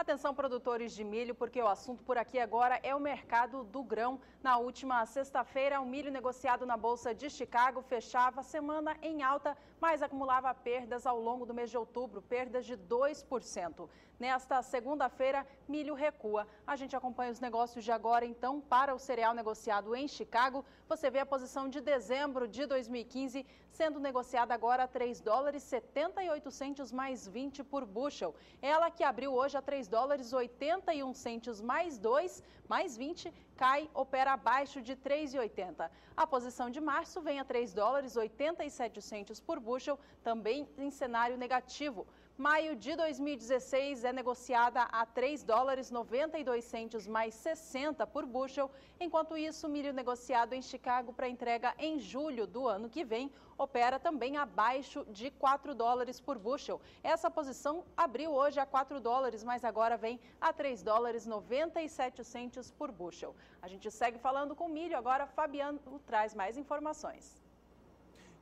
Atenção, produtores de milho, porque o assunto por aqui agora é o mercado do grão. Na última sexta-feira, o milho negociado na Bolsa de Chicago fechava a semana em alta, mas acumulava perdas ao longo do mês de outubro, perdas de 2%. Nesta segunda-feira, milho recua. A gente acompanha os negócios de agora, então, para o cereal negociado em Chicago. Você vê a posição de dezembro de 2015 sendo negociada agora a $3,78 mais 20 por bushel. Ela que abriu hoje a $3,81 mais 2, mais 20, cai, opera abaixo de 3,80. A posição de março vem a $3,87 por bushel, também em cenário negativo. Maio de 2016 é negociada a $3,92 mais 60 por bushel. Enquanto isso, o milho negociado em Chicago para entrega em julho do ano que vem opera também abaixo de $4 por bushel. Essa posição abriu hoje a $4, mas agora vem a $3,97 por bushel. A gente segue falando com milho, agora Fabiano traz mais informações.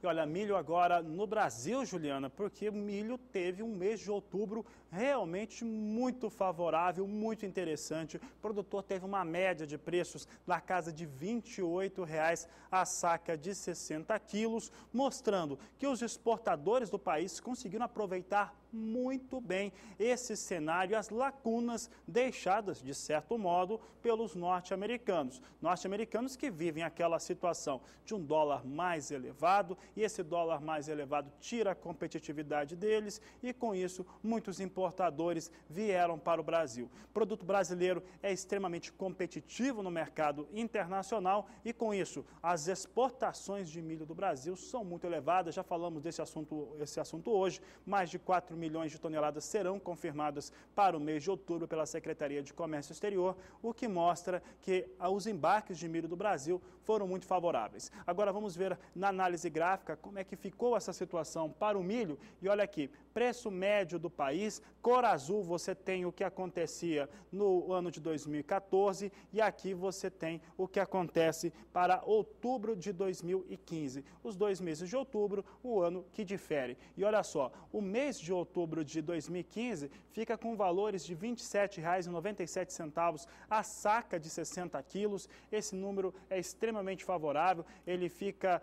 E olha, milho agora no Brasil, Juliana, porque o milho teve um mês de outubro realmente muito favorável, muito interessante. O produtor teve uma média de preços na casa de R$ 28,00 a saca de 60 quilos, mostrando que os exportadores do país conseguiram aproveitar muito bem esse cenário, as lacunas deixadas, de certo modo, pelos norte-americanos. Norte-americanos que vivem aquela situação de um dólar mais elevado, e esse dólar mais elevado tira a competitividade deles, e com isso muitos importadores vieram para o Brasil. O produto brasileiro é extremamente competitivo no mercado internacional e, com isso, as exportações de milho do Brasil são muito elevadas. Já falamos desse assunto hoje. Mais de 4 milhões de toneladas serão confirmadas para o mês de outubro pela Secretaria de Comércio Exterior, o que mostra que os embarques de milho do Brasil foram muito favoráveis. Agora vamos ver na análise gráfica como é que ficou essa situação para o milho. E olha aqui, preço médio do país, cor azul você tem o que acontecia no ano de 2014 e aqui você tem o que acontece para outubro de 2015. Os 2 meses de outubro, o ano que difere. E olha só, o mês de outubro de 2015 fica com valores de R$ 27,97 a saca de 60 quilos. Esse número é extremamente favorável, ele fica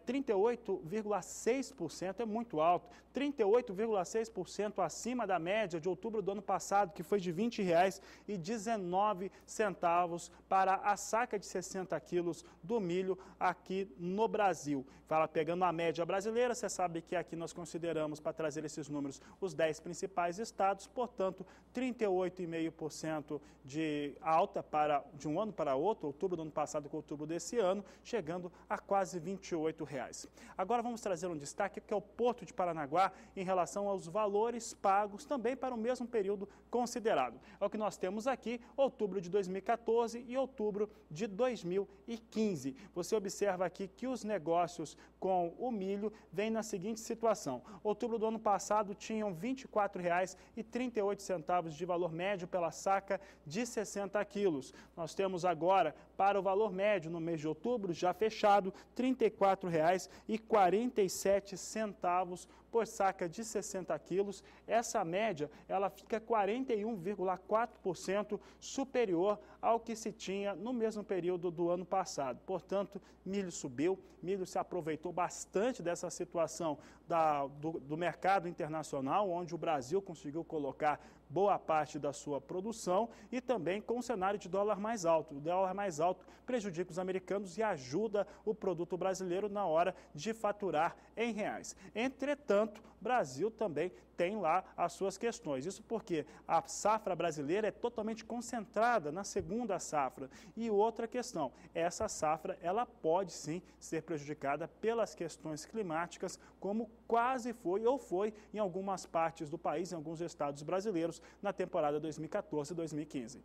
38,6%, é muito alto, 38,6% acima da média de outubro do ano passado, que foi de R$ 20,19 para a saca de 60 quilos do milho aqui no Brasil. Fala, pegando a média brasileira, você sabe que aqui nós consideramos, para trazer esses números, os 10 principais estados, portanto, 38,5% de alta de um ano para outro, outubro do ano passado com outubro desse ano, chegando a quase R$ 28,00. Agora vamos trazer um destaque que é o Porto de Paranaguá em relação aos valores pagos também para o mesmo período considerado. É o que nós temos aqui, outubro de 2014 e outubro de 2015. Você observa aqui que os negócios com o milho vêm na seguinte situação. Outubro do ano passado tinham R$ 24,38 de valor médio pela saca de 60 quilos. Nós temos agora, para o valor médio no mês de outubro, já fechado, R$ 34,47 por saca de 60 quilos. Essa média, ela fica 41,4% superior ao que se tinha no mesmo período do ano passado. Portanto, milho subiu, milho se aproveitou bastante dessa situação do mercado internacional, onde o Brasil conseguiu colocar boa parte da sua produção e também com um cenário de dólar mais alto. O dólar mais alto prejudica os americanos e ajuda o produto brasileiro na hora de faturar em reais. Entretanto, o Brasil também tem lá as suas questões. Isso porque a safra brasileira é totalmente concentrada na segunda safra. E outra questão, essa safra ela pode sim ser prejudicada pelas questões climáticas, como quase foi ou foi em algumas partes do país, em alguns estados brasileiros, na temporada 2014-2015.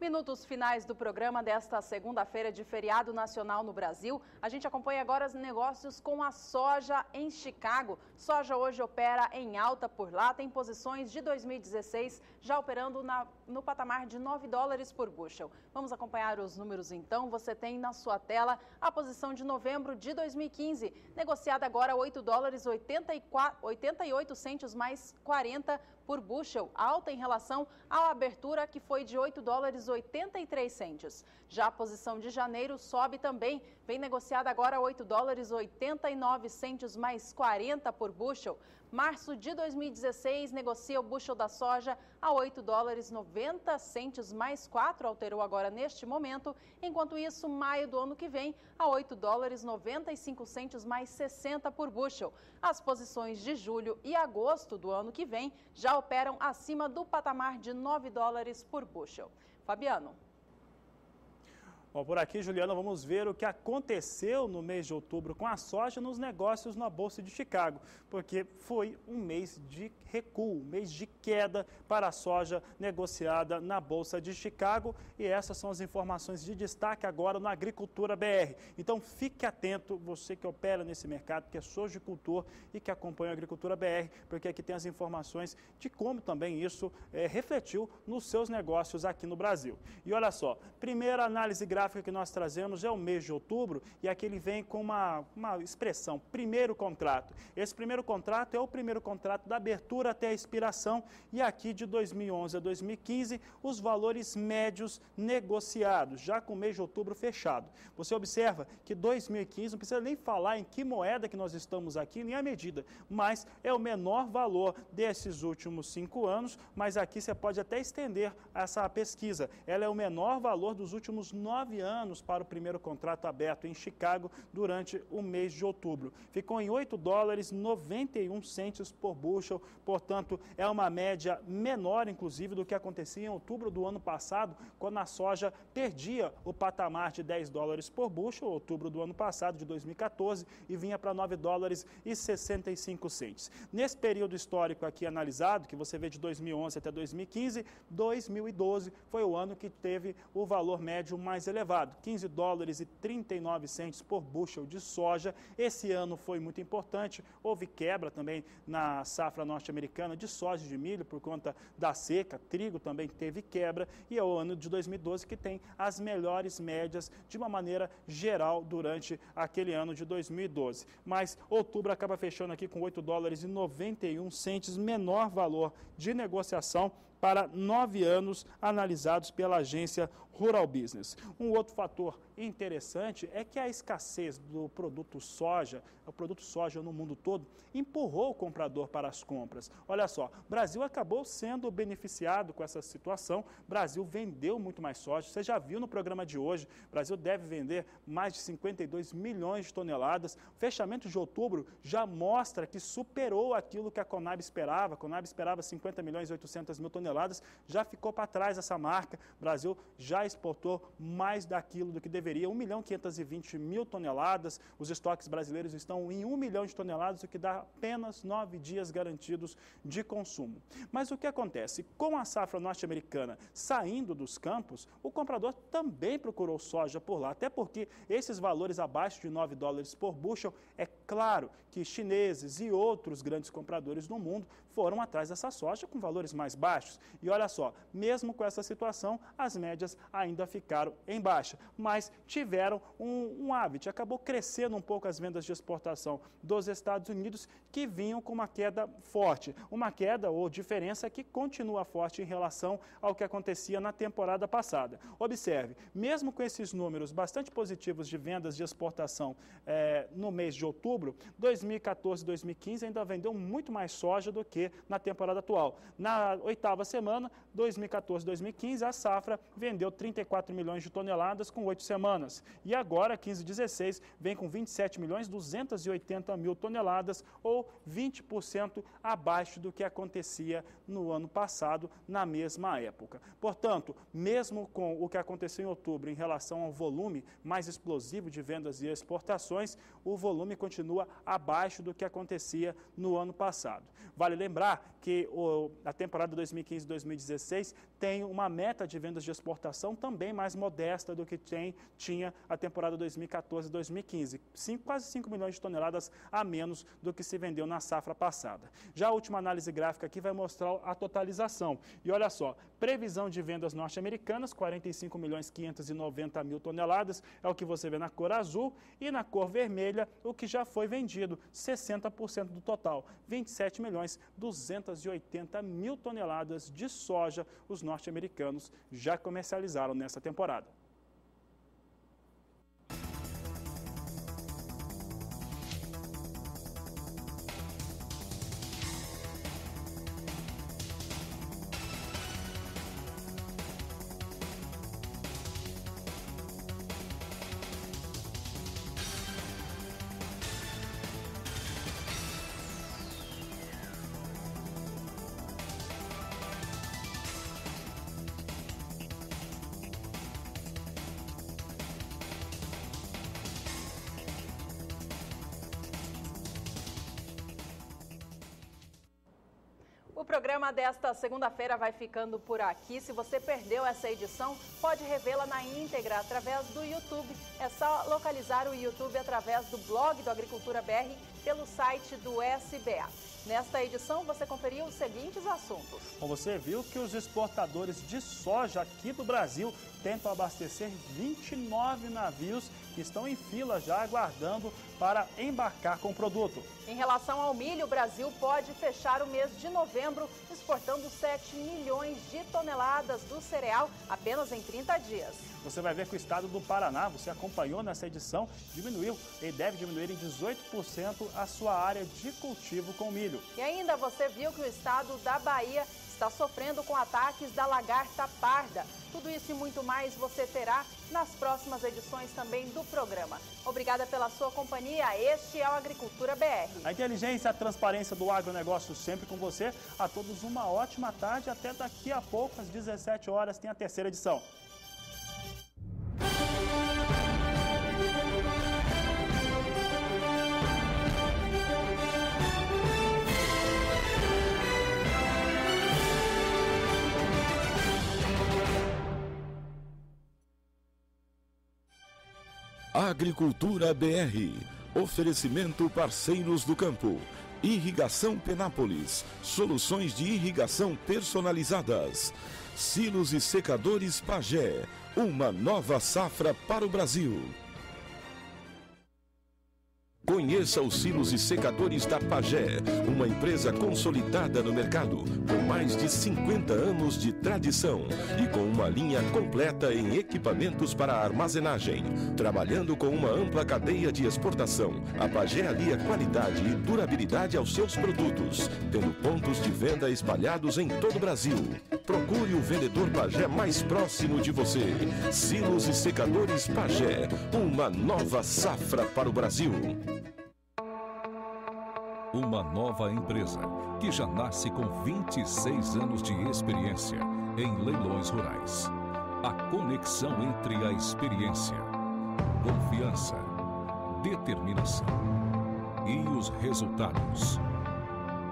Minutos finais do programa desta segunda-feira de feriado nacional no Brasil. A gente acompanha agora os negócios com a soja em Chicago. Soja hoje opera em alta por lá, tem posições de 2016 já operando no patamar de $9 por bushel. Vamos acompanhar os números então. Você tem na sua tela a posição de novembro de 2015, negociada agora $8,88 mais 40 por bushel, alta em relação à abertura que foi de $8,83. Já a posição de janeiro sobe também, vem negociada agora $8,89 mais 40 por bushel. Março de 2016 negocia o bushel da soja a $8,90 mais 4, alterou agora neste momento. Enquanto isso, maio do ano que vem a $8,95 mais 60 por bushel. As posições de julho e agosto do ano que vem já operam acima do patamar de $9 por bushel. Fabiano. Bom, por aqui, Juliana, vamos ver o que aconteceu no mês de outubro com a soja nos negócios na Bolsa de Chicago, porque foi um mês de recuo, um mês de queda para a soja negociada na Bolsa de Chicago, e essas são as informações de destaque agora no Agricultura BR. Então fique atento, você que opera nesse mercado, que é sojicultor e que acompanha a Agricultura BR, porque aqui tem as informações de como também isso refletiu nos seus negócios aqui no Brasil. E olha só, primeira análise gráfica que nós trazemos é o mês de outubro, e aqui ele vem com uma expressão, primeiro contrato. Esse primeiro contrato é o primeiro contrato da abertura até a expiração, e aqui de 2011 a 2015, os valores médios negociados, já com o mês de outubro fechado. Você observa que 2015, não precisa nem falar em que moeda que nós estamos aqui, nem a medida, mas é o menor valor desses últimos 5 anos, mas aqui você pode até estender essa pesquisa. Ela é o menor valor dos últimos 9 anos para o primeiro contrato aberto em Chicago durante o mês de outubro. Ficou em $8,91 por bushel, portanto, é uma média menor, inclusive, do que acontecia em outubro do ano passado, quando a soja perdia o patamar de $10 por bushel, outubro do ano passado, de 2014, e vinha para $9,65. Nesse período histórico aqui analisado, que você vê de 2011 até 2015, 2012 foi o ano que teve o valor médio mais elevado, $15,39 por bushel de soja. Esse ano foi muito importante, houve quebra também na safra norte-americana de soja e de milho por conta da seca, trigo também teve quebra, e é o ano de 2012 que tem as melhores médias de uma maneira geral durante aquele ano de 2012. Mas outubro acaba fechando aqui com $8,91, menor valor de negociação para 9 anos analisados pela agência Rural Business. Um outro fator interessante é que a escassez do produto soja, o produto soja no mundo todo, empurrou o comprador para as compras. Olha só, o Brasil acabou sendo beneficiado com essa situação. O Brasil vendeu muito mais soja. Você já viu no programa de hoje, o Brasil deve vender mais de 52 milhões de toneladas. O fechamento de outubro já mostra que superou aquilo que a Conab esperava. A Conab esperava 50.800.000 toneladas, já ficou para trás essa marca. O Brasil já exportou mais daquilo do que deveria, 1.520.000 toneladas. Os estoques brasileiros estão em 1 milhão de toneladas, o que dá apenas 9 dias garantidos de consumo. Mas o que acontece? Com a safra norte-americana saindo dos campos, o comprador também procurou soja por lá, até porque esses valores abaixo de $9 por bushel, é claro que chineses e outros grandes compradores no mundo foram atrás dessa soja com valores mais baixos. E olha só, mesmo com essa situação, as médias ainda ficaram em baixa, mas tiveram um hábito, acabou crescendo um pouco as vendas de exportação dos Estados Unidos, que vinham com uma queda forte, uma queda ou diferença que continua forte em relação ao que acontecia na temporada passada. Observe, mesmo com esses números bastante positivos de vendas de exportação no mês de outubro, 2014 e 2015 ainda vendeu muito mais soja do que na temporada atual. Na 8ª semana, 2014 e 2015, a safra vendeu 34 milhões de toneladas com 8 semanas. E agora, 15 e 16, vem com 27.280.000 toneladas, ou 20% abaixo do que acontecia no ano passado, na mesma época. Portanto, mesmo com o que aconteceu em outubro em relação ao volume mais explosivo de vendas e exportações, o volume continua continua abaixo do que acontecia no ano passado. Vale lembrar que a temporada 2015-2016 tem uma meta de vendas de exportação também mais modesta do que tinha a temporada 2014-2015, quase 5 milhões de toneladas a menos do que se vendeu na safra passada. Já a última análise gráfica aqui vai mostrar a totalização. E olha só, previsão de vendas norte-americanas, 45.590.000 toneladas, é o que você vê na cor azul, e na cor vermelha, o que já foi vendido, 60% do total, 27.280.000 toneladas de soja os norte-americanos já comercializaram nessa temporada. O programa desta segunda-feira vai ficando por aqui. Se você perdeu essa edição, pode revê-la na íntegra através do YouTube. É só localizar o YouTube através do blog do Agricultura BR pelo site do SBA. Nesta edição, você conferiu os seguintes assuntos. Bom, você viu que os exportadores de soja aqui do Brasil tentam abastecer 29 navios que estão em fila já aguardando para embarcar com o produto. Em relação ao milho, o Brasil pode fechar o mês de novembro exportando 7 milhões de toneladas do cereal apenas em 30 dias. Você vai ver que o estado do Paraná, você acompanhou nessa edição, diminuiu e deve diminuir em 18% a sua área de cultivo com milho. E ainda você viu que o estado da Bahia está sofrendo com ataques da lagarta parda. Tudo isso e muito mais você terá nas próximas edições também do programa. Obrigada pela sua companhia. Este é o Agricultura BR. A inteligência e a transparência do agronegócio sempre com você. A todos uma ótima tarde. Até daqui a pouco, às 17 horas, tem a terceira edição. Agricultura BR. Oferecimento parceiros do campo. Irrigação Penápolis. Soluções de irrigação personalizadas. Silos e secadores Pagé. Uma nova safra para o Brasil. Conheça os silos e secadores da Pagé, uma empresa consolidada no mercado, com mais de 50 anos de tradição e com uma linha completa em equipamentos para armazenagem. Trabalhando com uma ampla cadeia de exportação, a Pagé alia qualidade e durabilidade aos seus produtos, tendo pontos de venda espalhados em todo o Brasil. Procure o vendedor Pagé mais próximo de você. Silos e secadores Pagé, uma nova safra para o Brasil. Uma nova empresa que já nasce com 26 anos de experiência em leilões rurais. A conexão entre a experiência, confiança, determinação e os resultados.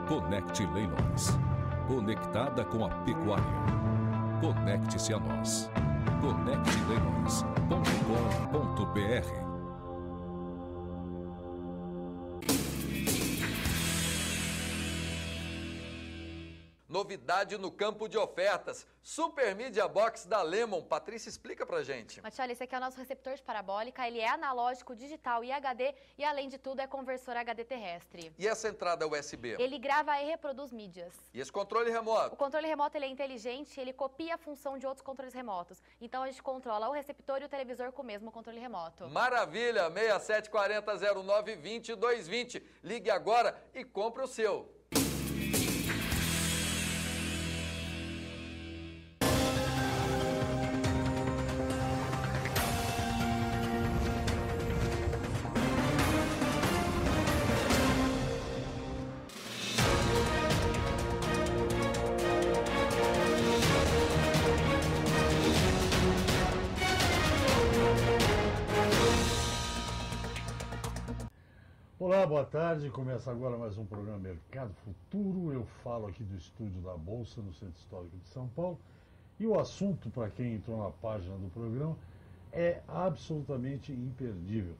Conecte Leilões. Conectada com a pecuária. Conecte-se a nós. conecteleilões.com.br. Novidade no campo de ofertas. Super Media Box da Lemon. Patrícia, explica pra gente. Matioli, esse aqui é o nosso receptor de parabólica. Ele é analógico, digital e HD. E além de tudo, é conversor HD terrestre. E essa entrada USB? Ele grava e reproduz mídias. E esse controle remoto? O controle remoto ele é inteligente, ele copia a função de outros controles remotos. Então a gente controla o receptor e o televisor com o mesmo controle remoto. Maravilha! 6740-0920-220. Ligue agora e compre o seu. Olá, Olá, boa tarde. Começa agora mais um programa Mercado Futuro. Eu falo aqui do estúdio da Bolsa, no Centro Histórico de São Paulo. E o assunto, para quem entrou na página do programa, é absolutamente imperdível.